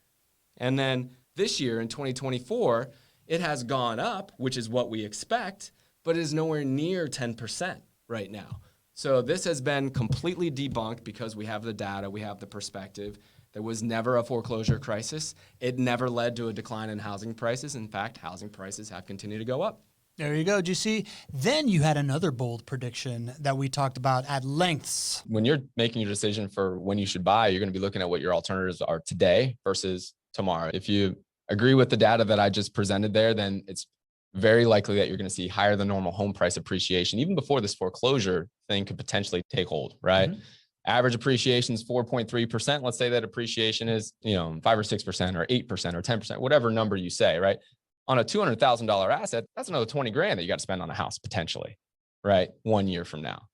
And then this year in 2024, it has gone up, which is what we expect, but it is nowhere near 10% right now. So this has been completely debunked because we have the data, we have the perspective. There was never a foreclosure crisis. It never led to a decline in housing prices. In fact, housing prices have continued to go up. There you go, GC. Then you had another bold prediction that we talked about at lengths. When you're making your decision for when you should buy, you're going to be looking at what your alternatives are today versus tomorrow. If you agree with the data that I just presented there, then it's very likely that you're going to see higher than normal home price appreciation, even before this foreclosure thing could potentially take hold, right? Mm-hmm. Average appreciation is 4.3%. Let's say that appreciation is, 5 or 6% or 8% or 10%, whatever number you say, right? On a $200,000 asset, that's another 20 grand that you got to spend on a house potentially, right? 1 year from now.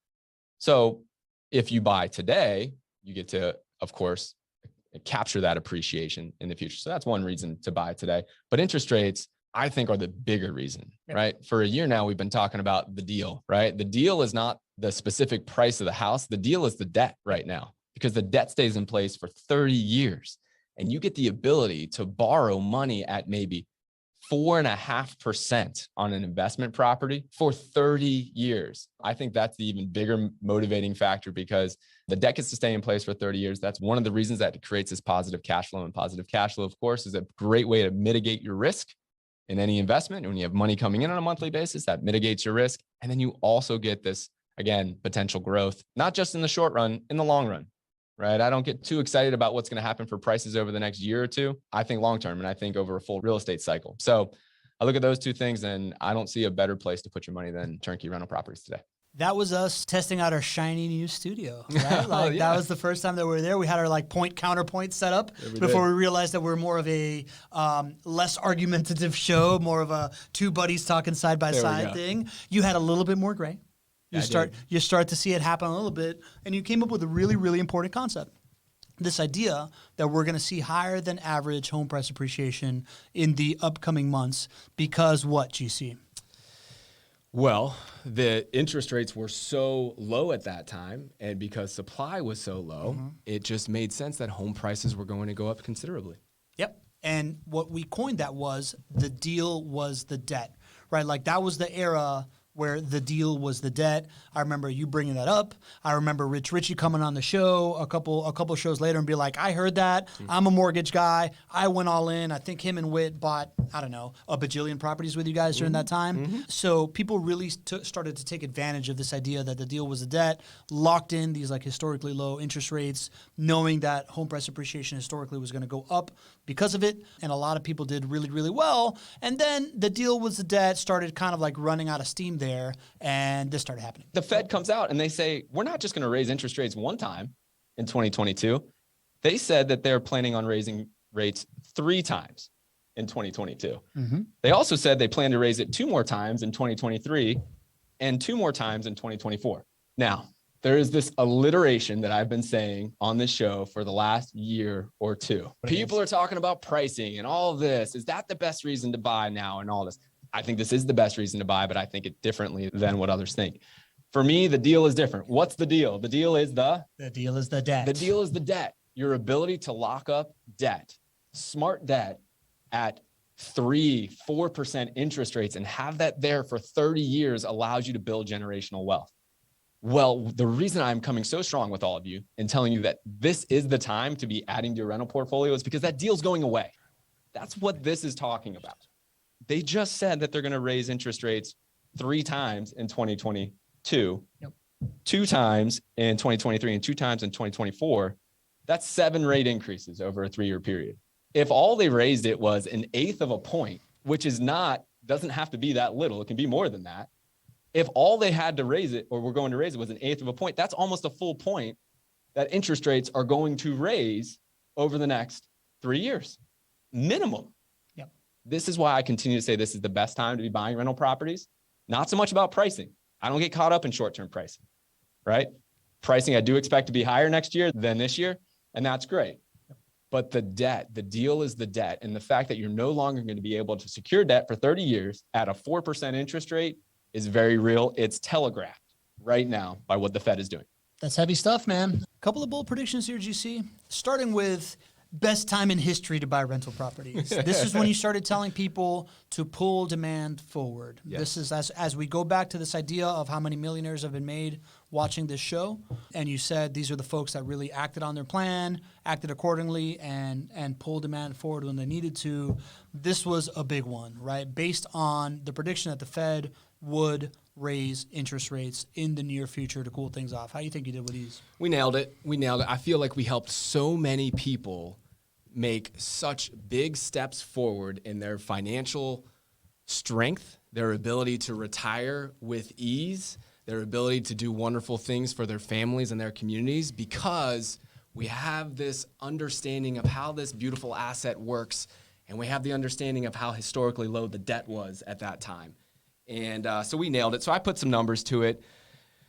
So if you buy today, you get to, of course, capture that appreciation in the future. So that's one reason to buy today. But interest rates, I think, are the bigger reason, right? For a year now, we've been talking about the deal, right? The deal is not the specific price of the house. The deal is the debt right now, because the debt stays in place for 30 years. And you get the ability to borrow money at maybe 4.5% on an investment property for 30 years. I think that's the even bigger motivating factor, because the debt gets to stay in place for 30 years. That's one of the reasons that it creates this positive cash flow. And positive cash flow, of course, is a great way to mitigate your risk in any investment. And when you have money coming in on a monthly basis, that mitigates your risk. And then you also get this, again, potential growth, not just in the short run, in the long run. Right? I don't get too excited about what's going to happen for prices over the next year or two. I think long-term, and I think over a full real estate cycle. So I look at those two things, and I don't see a better place to put your money than turnkey rental properties today. That was us testing out our shiny new studio, right? Like that was the first time that we were there. We had our like point counterpoint set up before we realized that we're more of a less argumentative show, more of a two buddies talking side by side thing. You had a little bit more gray. You start to see it happen a little bit, and you came up with a really, really important concept. This idea that we're going to see higher than average home price appreciation in the upcoming months because what, GC? Well, the interest rates were so low at that time, and because supply was so low, it just made sense that home prices were going to go up considerably. Yep. And what we coined that was the deal was the debt, right? Like that was the era where the deal was the debt. I remember you bringing that up. I remember Rich Ritchie coming on the show a couple shows later and be like, I heard that. I'm a mortgage guy. I went all in. I think him and Witt bought, I don't know, a bajillion properties with you guys during that time. So people really started to take advantage of this idea that the deal was the debt, locked in these like historically low interest rates, knowing that home price appreciation historically was going to go up because of it. And a lot of people did really, really well. And then the deal was the debt started kind of like running out of steam there, and this started happening. The Fed comes out and they say, we're not just going to raise interest rates one time in 2022. They said that they're planning on raising rates 3 times in 2022. They also said they plan to raise it 2 more times in 2023 and 2 more times in 2024. Now, there is this alliteration that I've been saying on this show for the last year or two. People are talking about pricing and all of this. Is that the best reason to buy now and all this? I think this is the best reason to buy, but I think it differently than what others think. For me, the deal is different. What's the deal? The deal is the deal is the debt. The deal is the debt. Your ability to lock up debt, smart debt at 3-4% interest rates and have that there for 30 years allows you to build generational wealth. Well, the reason I'm coming so strong with all of you and telling you that this is the time to be adding to your rental portfolio is because that deal's going away. That's what this is talking about. They just said that they're going to raise interest rates 3 times in 2022, 2 times in 2023, and 2 times in 2024. That's 7 rate increases over a 3-year period. If all they raised it was 1/8 of a point, which doesn't have to be that little, it can be more than that. If all they had to raise it, or were going to raise it, was 1/8 of a point, that's almost a full point that interest rates are going to raise over the next 3 years, minimum. This is why I continue to say this is the best time to be buying rental properties. Not so much about pricing. I don't get caught up in short-term pricing, right? Pricing I do expect to be higher next year than this year, and that's great. But the debt, the deal is the debt. And the fact that you're no longer going to be able to secure debt for 30 years at a 4% interest rate is very real. It's telegraphed right now by what the Fed is doing. That's heavy stuff, man. A couple of bold predictions here, GC. Starting with best time in history to buy rental properties. This is when you started telling people to pull demand forward. Yes. This is as we go back to this idea of how many millionaires have been made watching this show. And you said these are the folks that really acted on their plan, acted accordingly, and pulled demand forward when they needed to. This was a big one, right? Based on the prediction that the Fed would raise interest rates in the near future to cool things off. How do you think you did with these? We nailed it. I feel like we helped so many people make such big steps forward in their financial strength, their ability to retire with ease, their ability to do wonderful things for their families and their communities, because we have this understanding of how this beautiful asset works, and we have the understanding of how historically low the debt was at that time. And so we nailed it. So I put some numbers to it.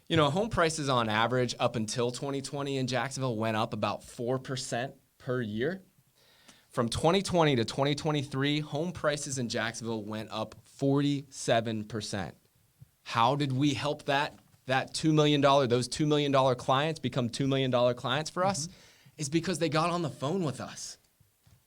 You know, home prices on average up until 2020 in Jacksonville went up about 4% per year. From 2020 to 2023, home prices in Jacksonville went up 47%. How did we help that that $2 million, those $2 million clients become $2 million clients for us is because they got on the phone with us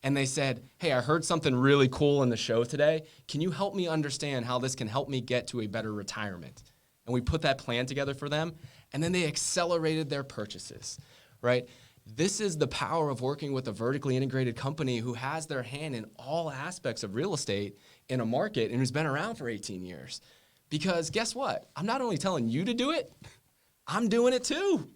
and they said, hey, I heard something really cool in the show today. Can you help me understand how this can help me get to a better retirement? And we put that plan together for them, and then they accelerated their purchases, right? This is the power of working with a vertically integrated company who has their hand in all aspects of real estate in a market and who's been around for 18 years. Because guess what? I'm not only telling you to do it, I'm doing it too.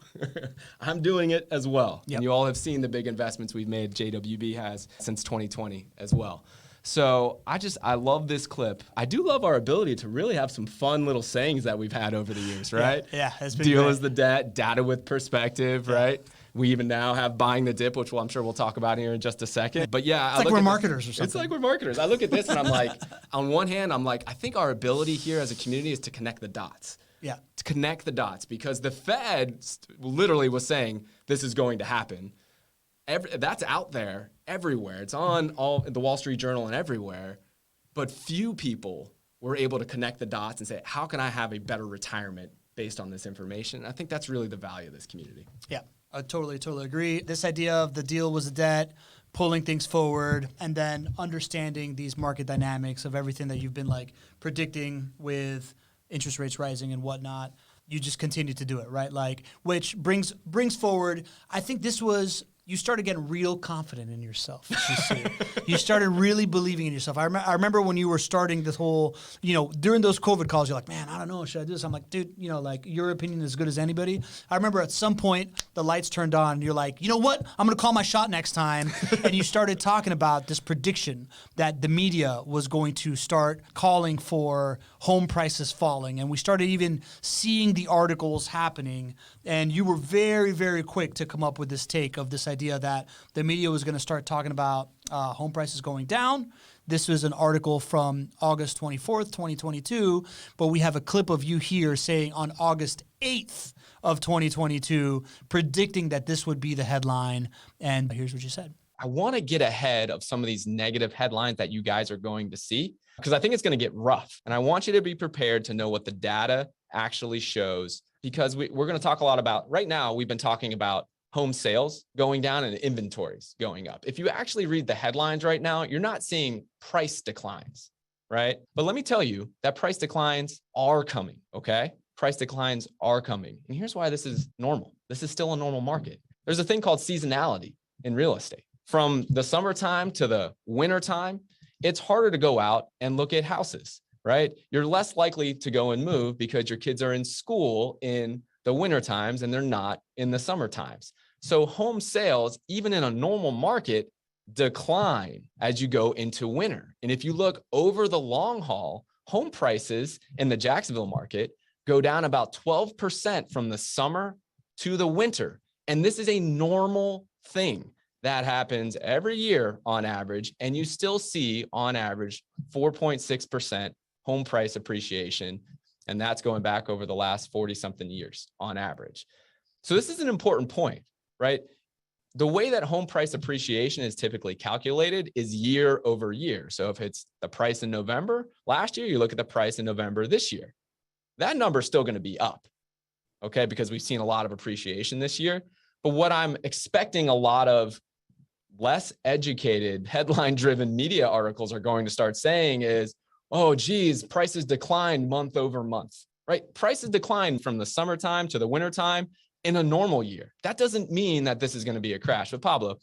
I'm doing it as well. Yep. And you all have seen the big investments we've made, JWB has, since 2020 as well. So I love this clip. I do love our ability to really have some fun little sayings that we've had over the years, right? Yeah, it's been Deal great. is the debt, data with perspective, right? We even now have buying the dip, which I'm sure we'll talk about here in just a second. But yeah, it's like we're marketers or something. It's like we're marketers. I look at this and I'm like, on one hand, I'm like, I think our ability here as a community is to connect the dots. Yeah. To connect the dots, because the Fed literally was saying this is going to happen. That's out there everywhere. It's on all the Wall Street Journal and everywhere. But few people were able to connect the dots and say, how can I have a better retirement based on this information? I think that's really the value of this community. Yeah, I totally agree. This idea of the deal was a debt, pulling things forward, and then understanding these market dynamics of everything that you've been like predicting with interest rates rising and whatnot. You just continue to do it, right? Like, which brings forward, I think this was, you started getting real confident in yourself. You started really believing in yourself. I remember when you were starting this whole, during those COVID calls, you're like, man, I don't know, should I do this? I'm like, dude, like your opinion is as good as anybody. I remember at some point the lights turned on and you're like, you know what? I'm going to call my shot next time. And you started talking about this prediction that the media was going to start calling for home prices falling. And we started even seeing the articles happening. And you were very, very quick to come up with this take of this idea that the media was going to start talking about home prices going down. This was an article from August 24th, 2022, but we have a clip of you here saying on August 8th of 2022, predicting that this would be the headline. And here's what you said. I want to get ahead of some of these negative headlines that you guys are going to see, because I think it's going to get rough. And I want you to be prepared to know what the data actually shows, because we're going to talk a lot about, right now, we've been talking about home sales going down and inventories going up. If you actually read the headlines right now, you're not seeing price declines, right? But let me tell you that price declines are coming, okay? Price declines are coming. And here's why this is normal. This is still a normal market. There's a thing called seasonality in real estate. From the summertime to the wintertime, it's harder to go out and look at houses, right? You're less likely to go and move because your kids are in school in the winter times and they're not in the summer times. So home sales, even in a normal market, decline as you go into winter. And if you look over the long haul, home prices in the Jacksonville market go down about 12% from the summer to the winter. And this is a normal thing that happens every year on average. And you still see on average 4.6% home price appreciation. And that's going back over the last 40 something years on average. So this is an important point, right? The way that home price appreciation is typically calculated is year over year. So if it's the price in November last year, you look at the price in November this year, that number is still going to be up, okay? Because we've seen a lot of appreciation this year. But what I'm expecting a lot of less educated, headline-driven media articles are going to start saying is, oh, geez, prices declined month over month, right? Prices decline from the summertime to the wintertime in a normal year. That doesn't mean that this is going to be a crash. But Pablo,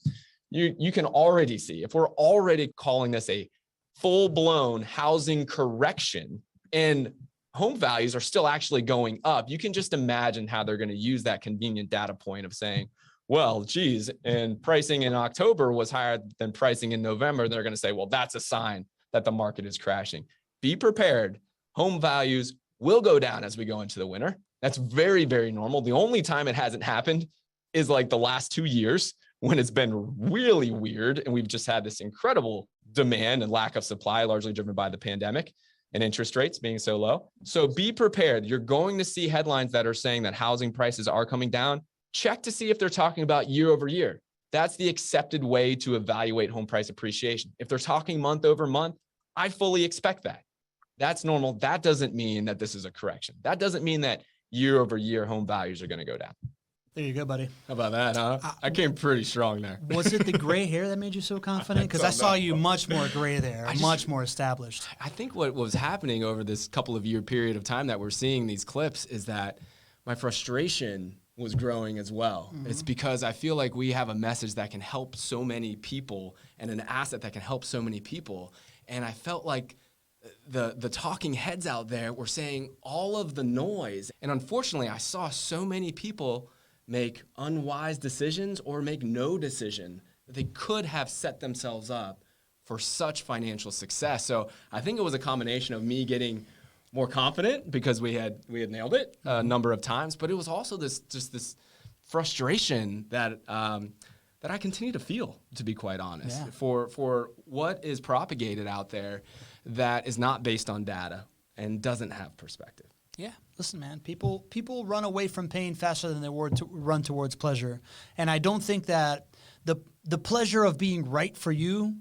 you can already see, if we're already calling this a full-blown housing correction and home values are still actually going up, you can just imagine how they're going to use that convenient data point of saying, well, geez, and pricing in October was higher than pricing in November. They're going to say, well, that's a sign that the market is crashing. Be prepared. Home values will go down as we go into the winter. That's very, very normal. The only time it hasn't happened is like the last 2 years when it's been really weird. And we've just had this incredible demand and lack of supply, largely driven by the pandemic and interest rates being so low. So be prepared. You're going to see headlines that are saying that housing prices are coming down. Check to see if they're talking about year over year. That's the accepted way to evaluate home price appreciation. If they're talking month over month, I fully expect that. That's normal. That doesn't mean that this is a correction. That doesn't mean that year over year, home values are going to go down. There you go, buddy. How about that, huh? I came pretty strong there. Was it the gray hair that made you so confident? Because I saw you much more gray there, much more established. I think what was happening over this couple of year period of time that we're seeing these clips is that my frustration was growing as well. Mm-hmm. It's because I feel like we have a message that can help so many people and an asset that can help so many people. And I felt like the talking heads out there were saying all of the noise. And unfortunately, I saw so many people make unwise decisions or make no decision that they could have set themselves up for such financial success. So I think it was a combination of me getting more confident because we had nailed it a number of times, but it was also this frustration that that I continue to feel, to be quite honest, for what is propagated out there that is not based on data and doesn't have perspective. Yeah, listen, man. People run away from pain faster than they run towards pleasure, and I don't think that the pleasure of being right for you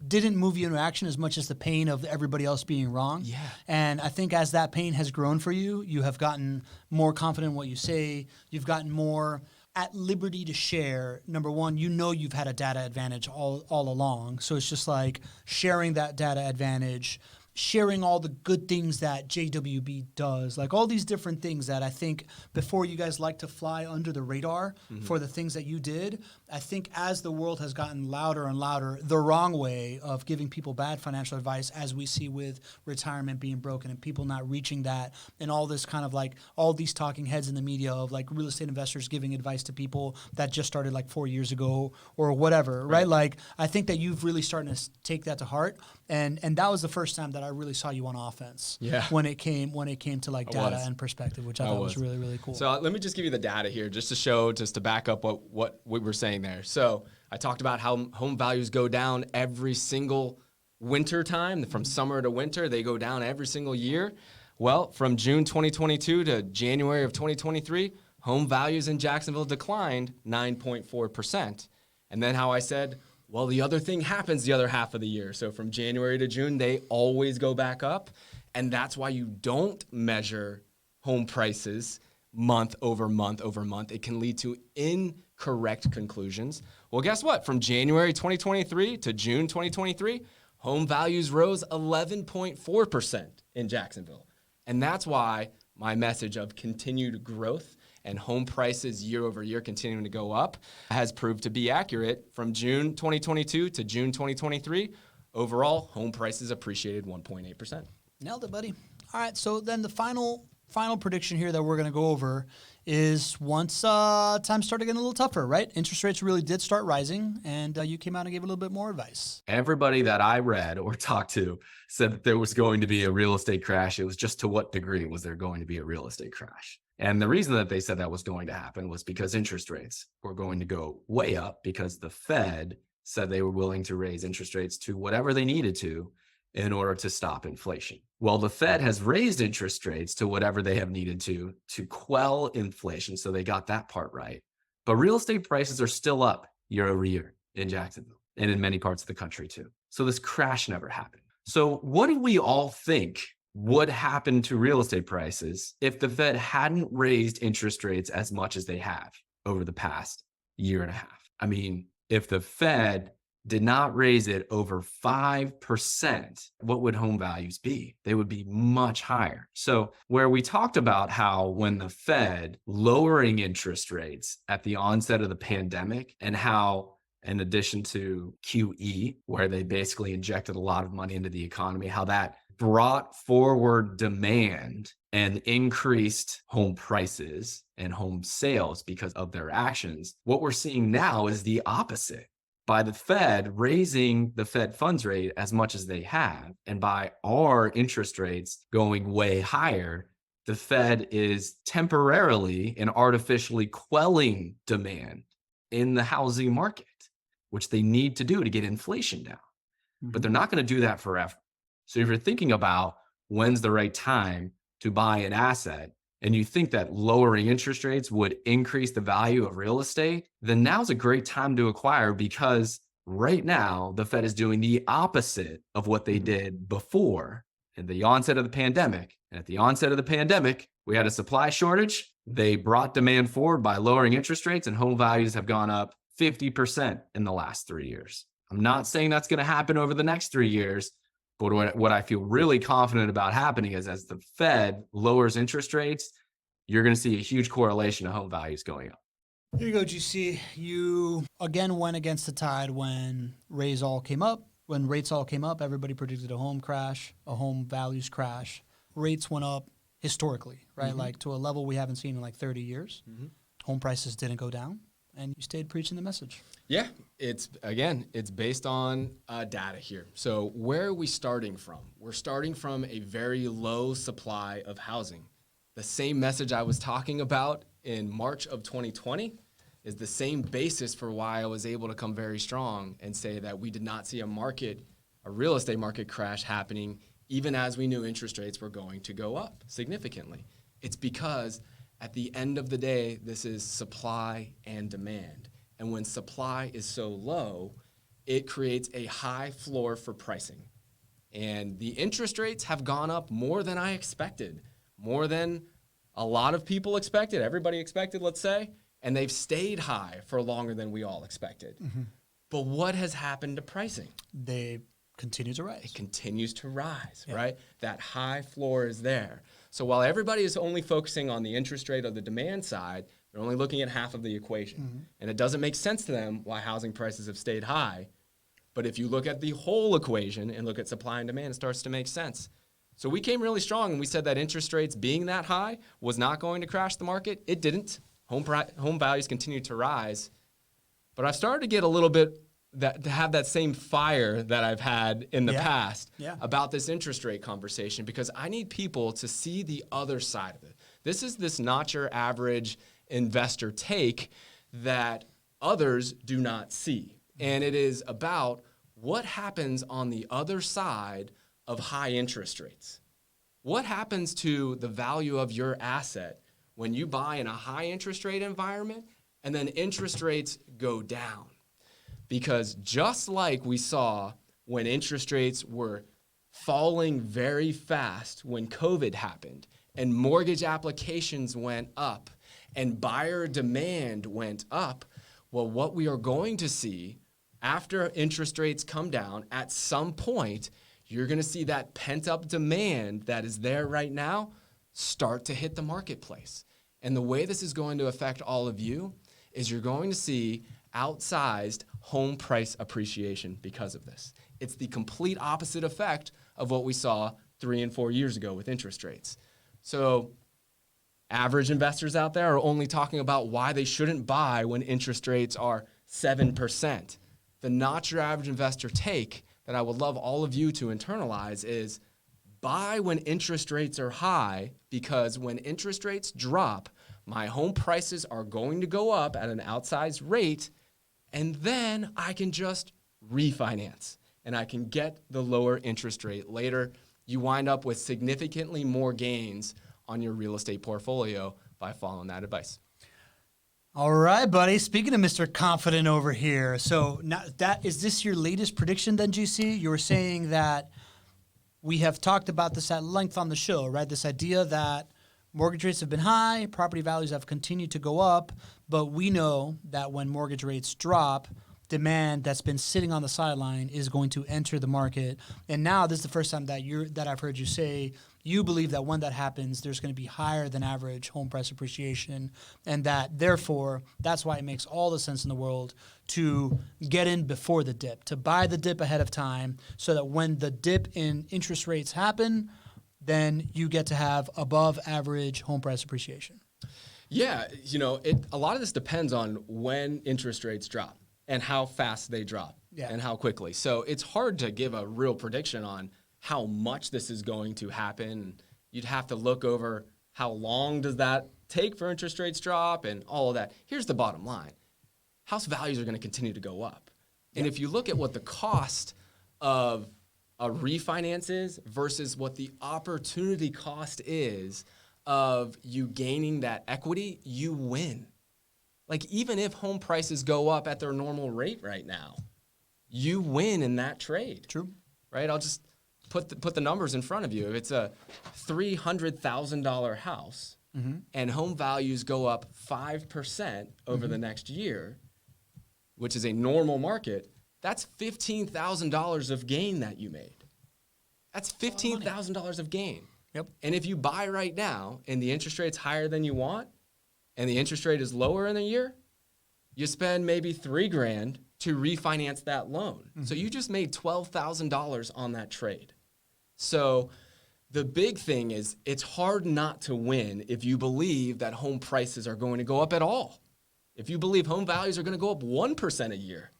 didn't move you into action as much as the pain of everybody else being wrong. Yeah. And I think as that pain has grown for you, you have gotten more confident in what you say. You've gotten more at liberty to share. Number one, you've had a data advantage all along. So it's just like sharing that data advantage, sharing all the good things that JWB does, like all these different things that I think before you guys like to fly under the radar for the things that you did. I think as the world has gotten louder and louder, the wrong way of giving people bad financial advice, as we see with retirement being broken and people not reaching that, and all this kind of like all these talking heads in the media of like real estate investors giving advice to people that just started like 4 years ago or whatever, right? Like I think that you've really starting to take that to heart, and that was the first time that I really saw you on offense. Yeah. When it came to like data and perspective, which I thought was really, really cool. So let me just give you the data here, just to back up what we were saying there. So I talked about how home values go down every single winter time, from summer to winter. They go down every single year. Well, from June 2022 to January of 2023, home values in Jacksonville declined 9.4%. And then how I said, well, the other thing happens the other half of the year. So from January to June, they always go back up. And that's why you don't measure home prices month over month over month. It can lead to incorrect conclusions. Well, guess what? From January 2023 to June 2023, home values rose 11.4% in Jacksonville. And that's why my message of continued growth and home prices year over year continuing to go up has proved to be accurate. From June 2022 to June 2023, overall, home prices appreciated 1.8%. Nailed it, buddy. All right, so then the final prediction here that we're going to go over is once times started getting a little tougher, right? Interest rates really did start rising, and you came out and gave a little bit more advice. Everybody that I read or talked to said that there was going to be a real estate crash. It was just to what degree was there going to be a real estate crash? And the reason that they said that was going to happen was because interest rates were going to go way up because the Fed said they were willing to raise interest rates to whatever they needed to in order to stop inflation. Well, the Fed has raised interest rates to whatever they have needed to quell inflation. So they got that part right. But real estate prices are still up year over year in Jacksonville and in many parts of the country too. So this crash never happened. So what do we all think would happen to real estate prices if the Fed hadn't raised interest rates as much as they have over the past year and a half? I mean, if the Fed did not raise it over 5%, what would home values be? They would be much higher. So where we talked about how when the Fed lowering interest rates at the onset of the pandemic, and how in addition to QE, where they basically injected a lot of money into the economy, how that brought forward demand and increased home prices and home sales because of their actions. What we're seeing now is the opposite. By the Fed raising the Fed funds rate as much as they have, and by our interest rates going way higher, the Fed is temporarily and artificially quelling demand in the housing market, which they need to do to get inflation down. But they're not going to do that forever. So if you're thinking about when's the right time to buy an asset, and you think that lowering interest rates would increase the value of real estate, then now's a great time to acquire, because right now the Fed is doing the opposite of what they did before at the onset of the pandemic. And at the onset of the pandemic, We had a supply shortage. They brought demand forward by lowering interest rates, and home values have gone up 50% in the last 3 years. I'm not saying that's going to happen over the next 3 years, but what I feel really confident about happening is as the Fed lowers interest rates, you're going to see a huge correlation of home values going up. Here you go, GC. You again went against the tide when rates all came up. When rates all came up, everybody predicted a home crash, a home values crash. Rates went up historically, right? Like to a level we haven't seen in like 30 years. Home prices didn't go down, and you stayed preaching the message. Yeah, it's based on data here. So where are we starting from? We're starting from a very low supply of housing. The same message I was talking about in March of 2020 is the same basis for why I was able to come very strong and say that we did not see a real estate market crash happening even as we knew interest rates were going to go up significantly. It's because at the end of the day, this is supply and demand. And when supply is so low, it creates a high floor for pricing. And the interest rates have gone up more than I expected, more than a lot of people expected, everybody expected, let's say, and they've stayed high for longer than we all expected. But what has happened to pricing? They continue to rise. It continues to rise, right? That high floor is there. So while everybody is only focusing on the interest rate of the demand side, they're only looking at half of the equation. And it doesn't make sense to them why housing prices have stayed high. But if you look at the whole equation and look at supply and demand, it starts to make sense. So we came really strong and we said that interest rates being that high was not going to crash the market. It didn't. Home values continued to rise. But I've started to get a little bit to have that same fire that I've had in the past about this interest rate conversation, because I need people to see the other side of it. This not your average investor take that others do not see. And it is about what happens on the other side of high interest rates. What happens to the value of your asset when you buy in a high interest rate environment and then interest rates go down? Because just like we saw when interest rates were falling very fast when COVID happened and mortgage applications went up and buyer demand went up, well, what we are going to see after interest rates come down, at some point, you're going to see that pent-up demand that is there right now start to hit the marketplace. And the way this is going to affect all of you is you're going to see outsized home price appreciation because of this. It's the complete opposite effect of what we saw 3 and 4 years ago with interest rates. So average investors out there are only talking about why they shouldn't buy when interest rates are 7%. The not your average investor take that I would love all of you to internalize is buy when interest rates are high, because when interest rates drop, my home prices are going to go up at an outsized rate, and then I can just refinance and I can get the lower interest rate later. You wind up with significantly more gains on your real estate portfolio by following that advice. All right, buddy. Speaking of Mr. Confident over here, so now is this your latest prediction then, GC? You were saying that we have talked about this at length on the show, right? This idea that mortgage rates have been high, property values have continued to go up, but we know that when mortgage rates drop, demand that's been sitting on the sideline is going to enter the market. And now this is the first time that I've heard you say you believe that when that happens, there's going to be higher than average home price appreciation, and that therefore that's why it makes all the sense in the world to get in before the dip, to buy the dip ahead of time, so that when the dip in interest rates happen, then you get to have above average home price appreciation. Yeah, a lot of this depends on when interest rates drop and how fast they drop and how quickly. So it's hard to give a real prediction on how much this is going to happen. You'd have to look over how long does that take for interest rates drop and all of that. Here's the bottom line. House values are going to continue to go up. And if you look at what the cost of a refinance is versus what the opportunity cost is of you gaining that equity, you win. Like, even if home prices go up at their normal rate right now, you win in that trade. True. Right? I'll just put the numbers in front of you. If it's a $300,000 house and home values go up 5% over the next year, which is a normal market, that's $15,000 of gain that you made. That's $15,000 of gain. Yep. And if you buy right now and the interest rate's higher than you want and the interest rate is lower in a year, you spend maybe $3,000 to refinance that loan. So you just made $12,000 on that trade. So the big thing is it's hard not to win if you believe that home prices are going to go up at all. If you believe home values are going to go up 1% a year,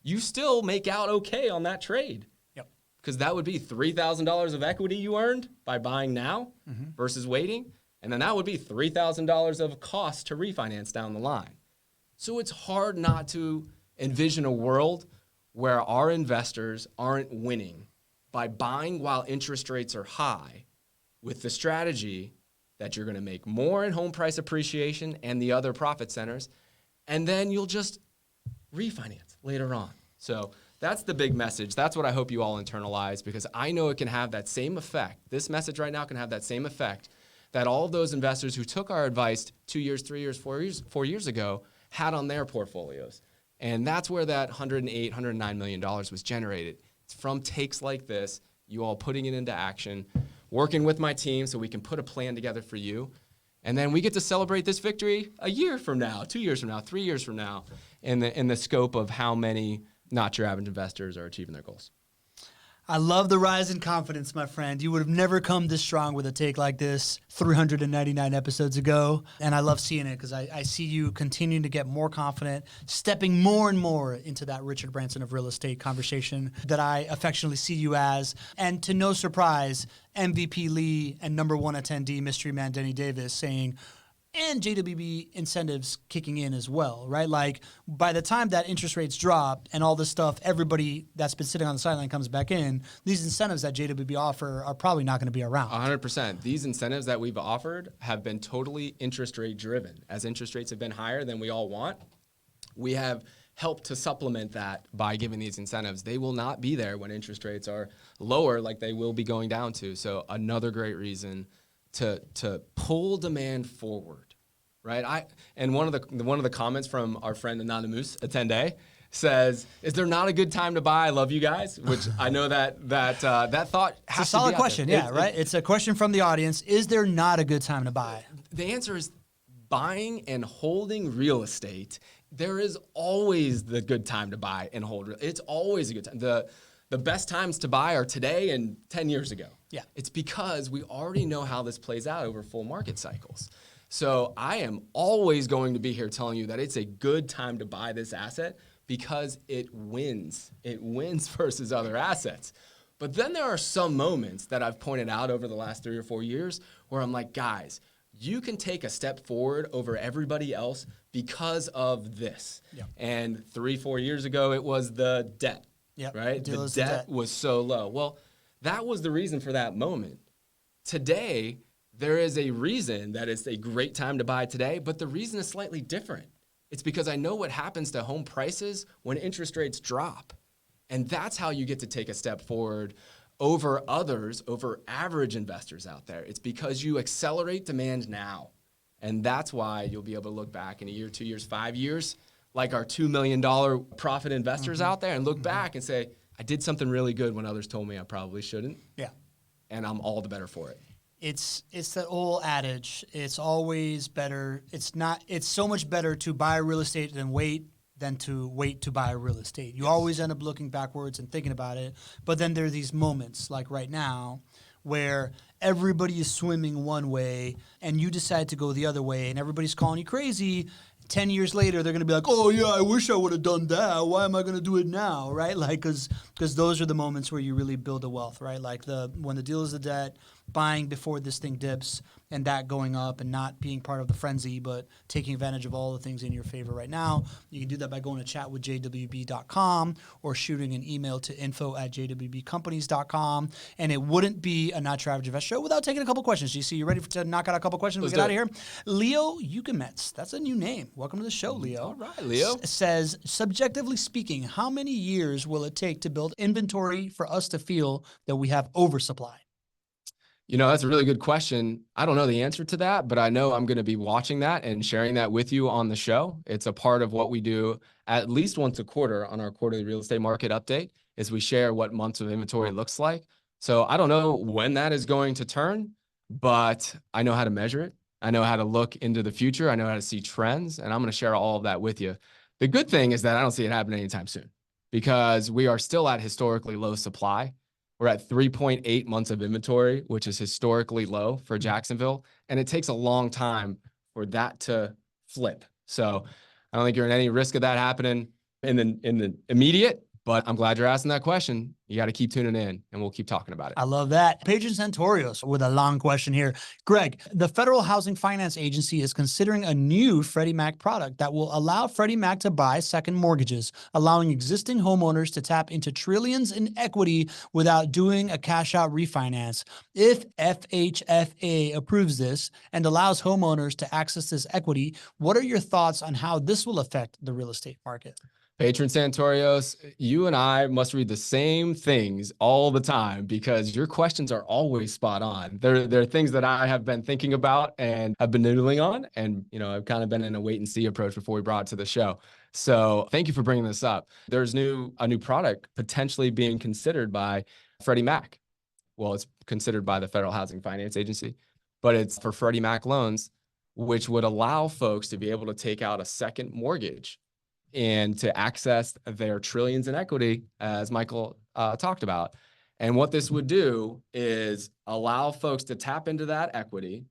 you still make out okay on that trade. Yep. Because that would be $3,000 of equity you earned by buying now versus waiting. And then that would be $3,000 of cost to refinance down the line. So it's hard not to envision a world where our investors aren't winning by buying while interest rates are high with the strategy that you're going to make more in home price appreciation and the other profit centers, and then you'll just refinance later on. So that's the big message. That's what I hope you all internalize, because I know it can have that same effect. This message right now can have that same effect that all of those investors who took our advice 2 years, 3 years, 4 years ago had on their portfolios. And that's where that $108, $109 million was generated. It's from takes like this, you all putting it into action, working with my team so we can put a plan together for you. And then we get to celebrate this victory a year from now, 2 years from now, 3 years from now, in the scope of how many not your average investors are achieving their goals. I love the rise in confidence, my friend. You would have never come this strong with a take like this 399 episodes ago. And I love seeing it because I see you continuing to get more confident, stepping more and more into that Richard Branson of real estate conversation that I affectionately see you as. And to no surprise, MVP Lee and number one attendee, Mystery Man Denny Davis, saying, and JWB incentives kicking in as well, right? Like by the time that interest rates drop and all this stuff, everybody that's been sitting on the sideline comes back in, these incentives that JWB offer are probably not going to be around. 100%. These incentives that we've offered have been totally interest rate driven. As interest rates have been higher than we all want, we have helped to supplement that by giving these incentives. They will not be there when interest rates are lower like they will be going down to. So another great reason to pull demand forward, right? And one of the comments from our friend Anonymous Attende says, "Is there not a good time to buy? I love you guys," which I know that thought has it's a solid question, yeah, right? It's a question from the audience. Is there not a good time to buy? The answer is buying and holding real estate. There is always the good time to buy and hold. It's always a good time. The best times to buy are today and 10 years ago. Yeah. It's because we already know how this plays out over full market cycles. So I am always going to be here telling you that it's a good time to buy this asset because it wins. It wins versus other assets. But then there are some moments that I've pointed out over the last 3 or 4 years where I'm like, guys, you can take a step forward over everybody else because of this. Yeah. And 3-4 years ago, it was the debt. Yep. Right? The debt was so low. Well, that was the reason for that moment. Today, there is a reason that it's a great time to buy today, but the reason is slightly different. It's because I know what happens to home prices when interest rates drop. And that's how you get to take a step forward over others, over average investors out there. It's because you accelerate demand now. And that's why you'll be able to look back in a year, 2 years, 5 years, like our $2 million profit investors out there, and look back and say, I did something really good when others told me I probably shouldn't. Yeah. And I'm all the better for it. It's that old adage. It's always better. It's so much better to buy real estate than to wait to buy real estate. You always end up looking backwards and thinking about it. But then there are these moments like right now where everybody is swimming one way and you decide to go the other way and everybody's calling you crazy. 10 years later, they're going to be like, oh, yeah, I wish I would have done that. Why am I going to do it now, right? Like, because those are the moments where you really build the wealth, right? Like when the deal is the debt, buying before this thing dips, and that going up and not being part of the frenzy, but taking advantage of all the things in your favor right now. You can do that by going to chatwithjwb.com or shooting an email to info@jwbcompanies.com. And it wouldn't be a Not Your Average Investor show without taking a couple questions. GC, you ready to knock out a couple questions? Let's We get out do of here. Leo Eugemetz, that's a new name. Welcome to the show, Leo. All right, Leo. Says, subjectively speaking, how many years will it take to build inventory for us to feel that we have oversupply? You know, that's a really good question. I don't know the answer to that, but I know I'm going to be watching that and sharing that with you on the show. It's a part of what we do at least once a quarter on our quarterly real estate market update, is we share what months of inventory looks like. So I don't know when that is going to turn, but I know how to measure it. I know how to look into the future. I know how to see trends, and I'm going to share all of that with you. The good thing is that I don't see it happening anytime soon, because we are still at historically low supply. We're at 3.8 months of inventory, which is historically low for Jacksonville. And it takes a long time for that to flip. So I don't think you're in any risk of that happening in the immediate, but I'm glad you're asking that question. You got to keep tuning in, and we'll keep talking about it. I love that. Patron Santorios with a long question here. Greg, the Federal Housing Finance Agency is considering a new Freddie Mac product that will allow Freddie Mac to buy second mortgages, allowing existing homeowners to tap into trillions in equity without doing a cash out refinance. If FHFA approves this and allows homeowners to access this equity, what are your thoughts on how this will affect the real estate market? Patron Santorios, you and I must read the same things all the time, because your questions are always spot on. They're things that I have been thinking about and have been noodling on. And, you know, I've kind of been in a wait and see approach before we brought it to the show. So thank you for bringing this up. There's a new product potentially being considered by Freddie Mac. Well, it's considered by the Federal Housing Finance Agency, but it's for Freddie Mac loans, which would allow folks to be able to take out a second mortgage and to access their trillions in equity, as Michael talked about. And what this would do is allow folks to tap into that equity,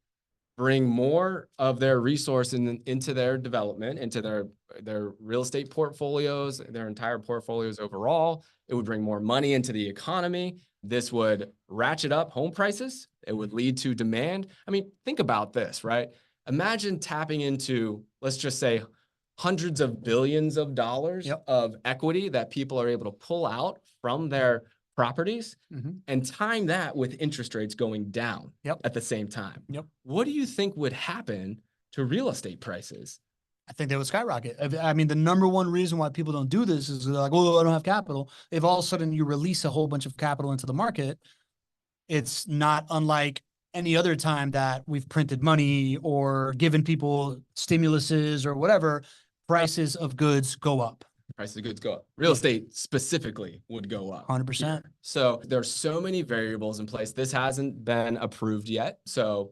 bring more of their resource into their development, into their real estate portfolios, their entire portfolios overall. It would bring more money into the economy. This would ratchet up home prices. It would lead to demand. I mean, think about this, right? Imagine tapping into, let's just say, hundreds of billions of dollars of equity that people are able to pull out from their properties, and time that with interest rates going down at the same time. What do you think would happen to real estate prices? I think they would skyrocket. I mean, the number one reason why people don't do this is they're like, oh, I don't have capital. If all of a sudden you release a whole bunch of capital into the market, it's not unlike any other time that we've printed money or given people stimuluses or whatever. Prices of goods go up. Prices of goods go up. Real estate specifically would go up. 100%. So there's so many variables in place. This hasn't been approved yet. So,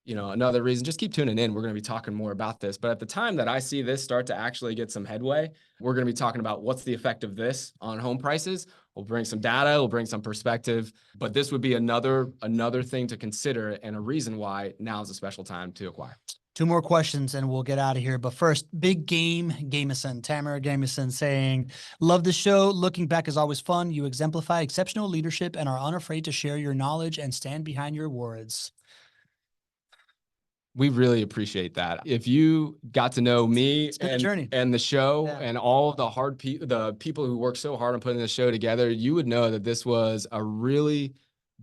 you know, another reason, just keep tuning in. We're going to be talking more about this. But at the time that I see this start to actually get some headway, we're going to be talking about what's the effect of this on home prices. We'll bring some data, we'll bring some perspective, but this would be another thing to consider, and a reason why now is a special time to acquire. Two more questions and we'll get out of here. But first, Big Game Gameson, Tamara Gameson saying, love the show. Looking back is always fun. You exemplify exceptional leadership and are unafraid to share your knowledge and stand behind your words. We really appreciate that. If you got to know me and the show and all of the people who work so hard on putting the show together, you would know that this was a really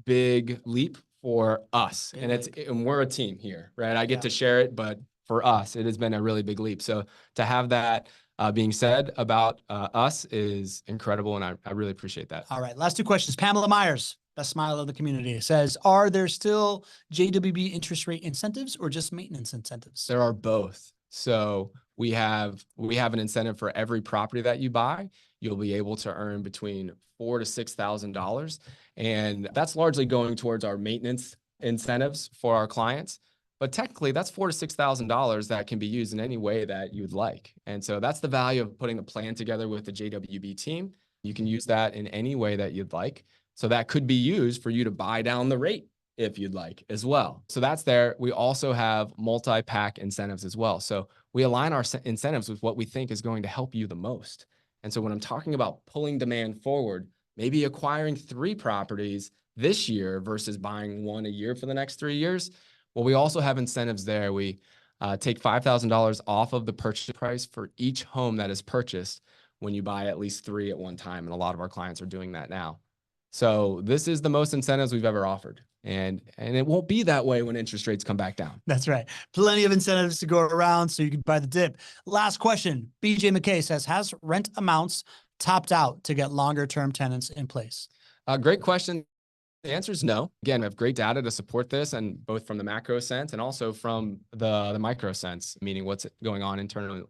big leap for us. And we're a team here, right? I get to share it, but for us, it has been a really big leap. So to have that being said about us is incredible, and I really appreciate that. All right, last two questions. Pamela Myers, best smile of the community, says, are there still JWB interest rate incentives or just maintenance incentives? There are both. So we have an incentive for every property that you buy. You'll be able to earn between $4,000 to $6,000. And that's largely going towards our maintenance incentives for our clients. But technically, that's $4,000 to $6,000 that can be used in any way that you'd like. And so that's the value of putting a plan together with the JWB team. You can use that in any way that you'd like. So that could be used for you to buy down the rate if you'd like as well. So that's there. We also have multi-pack incentives as well. So we align our incentives with what we think is going to help you the most. And so when I'm talking about pulling demand forward, maybe acquiring 3 properties this year versus buying 1 a year for the next 3 years, Well, we also have incentives there. We take $5,000 off of the purchase price for each home that is purchased when you buy at least 3 at one time. And a lot of our clients are doing that now. So this is the most incentives we've ever offered. And it won't be that way when interest rates come back down. That's right. Plenty of incentives to go around so you can buy the dip. Last question. BJ McKay says, has rent amounts topped out to get longer term tenants in place? Great question. The answer is no. Again, we have great data to support this, and both from the macro sense and also from the micro sense, meaning what's going on internally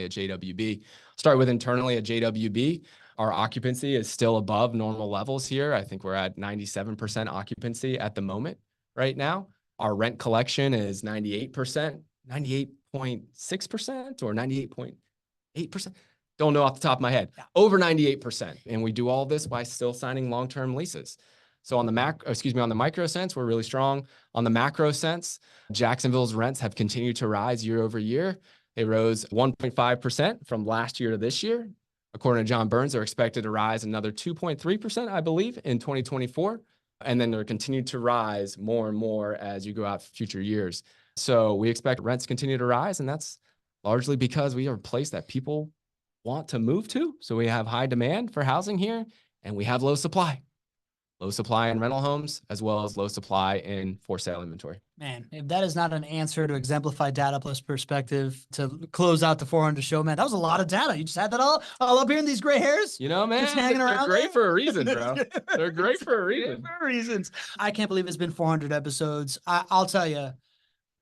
at JWB. Start with internally at JWB. Our occupancy is still above normal levels here. I think we're at 97% occupancy at the moment right now. Our rent collection is 98%, 98.6% or 98.8%. Don't know off the top of my head. Over 98%. And we do all this by still signing long-term leases. So on the on the micro sense, we're really strong. On the macro sense, Jacksonville's rents have continued to rise year over year. They rose 1.5% from last year to this year. According to John Burns, they're expected to rise another 2.3%, I believe, in 2024. And then they're continued to rise more and more as you go out future years. So we expect rents to continue to rise. And that's largely because we are a place that people want to move to. So we have high demand for housing here, and we have low supply. Low supply in rental homes, as well as low supply in for sale inventory. Man, if that is not an answer to exemplify data plus perspective to close out the 400 show, man, that was a lot of data. You just had that all up here in these gray hairs. You know, man, just hanging around. They're great there. for a reason, bro. They're great for a reason. For reasons. I can't believe it's been 400 episodes. I'll tell you,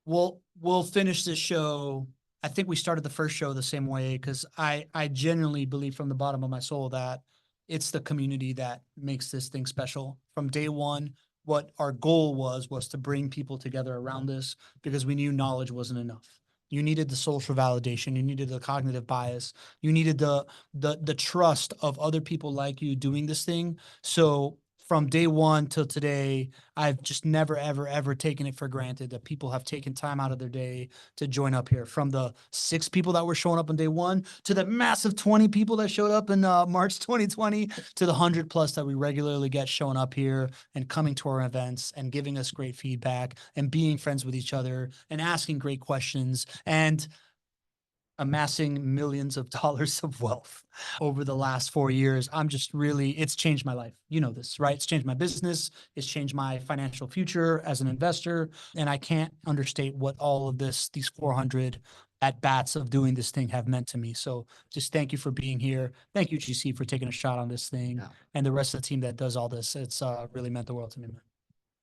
we'll finish this show. I think we started the first show the same way because I genuinely believe from the bottom of my soul that it's the community that makes this thing special. From day one, what our goal was to bring people together around this because we knew knowledge wasn't enough. You needed the social validation. You needed the cognitive bias. You needed the trust of other people like you doing this thing. So from day one till today, I've just never, ever, ever taken it for granted that people have taken time out of their day to join up here. From the 6 people that were showing up on day one to the massive 20 people that showed up in March 2020 to the 100 plus that we regularly get showing up here and coming to our events and giving us great feedback and being friends with each other and asking great questions and amassing millions of dollars of wealth over the last 4 years. It's changed my life. You know this, right? It's changed my business. It's changed my financial future as an investor. And I can't understate what all of these 400 at-bats of doing this thing have meant to me. So just thank you for being here. Thank you, GC, for taking a shot on this thing and the rest of the team that does all this. It's really meant the world to me, man.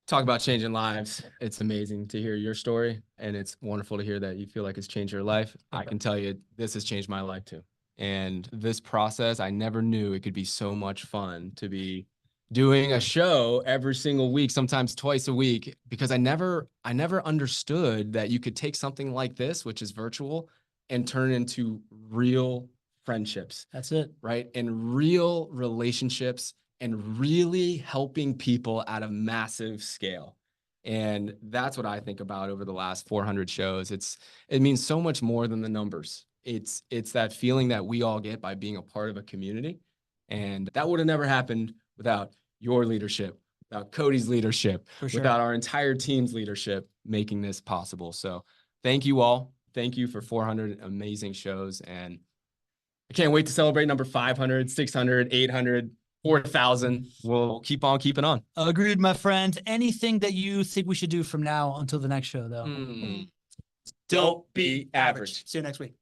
Talk about changing lives. It's amazing to hear your story, and it's wonderful to hear that you feel like it's changed your life. I can tell you this has changed my life too. And this process, I never knew it could be so much fun to be doing a show every single week, sometimes twice a week, because I never understood that you could take something like this, which is virtual, and turn it into real friendships. That's it. Right? And real relationships and really helping people at a massive scale. And that's what I think about over the last 400 shows. It means so much more than the numbers. It's that feeling that we all get by being a part of a community. And that would have never happened without your leadership, without Cody's leadership, without our entire team's leadership making this possible. So thank you all. Thank you for 400 amazing shows. And I can't wait to celebrate number 500, 600, 800, 4,000. We'll keep on keeping on. Agreed, my friend. Anything that you think we should do from now until the next show, though? Don't be average. See you next week.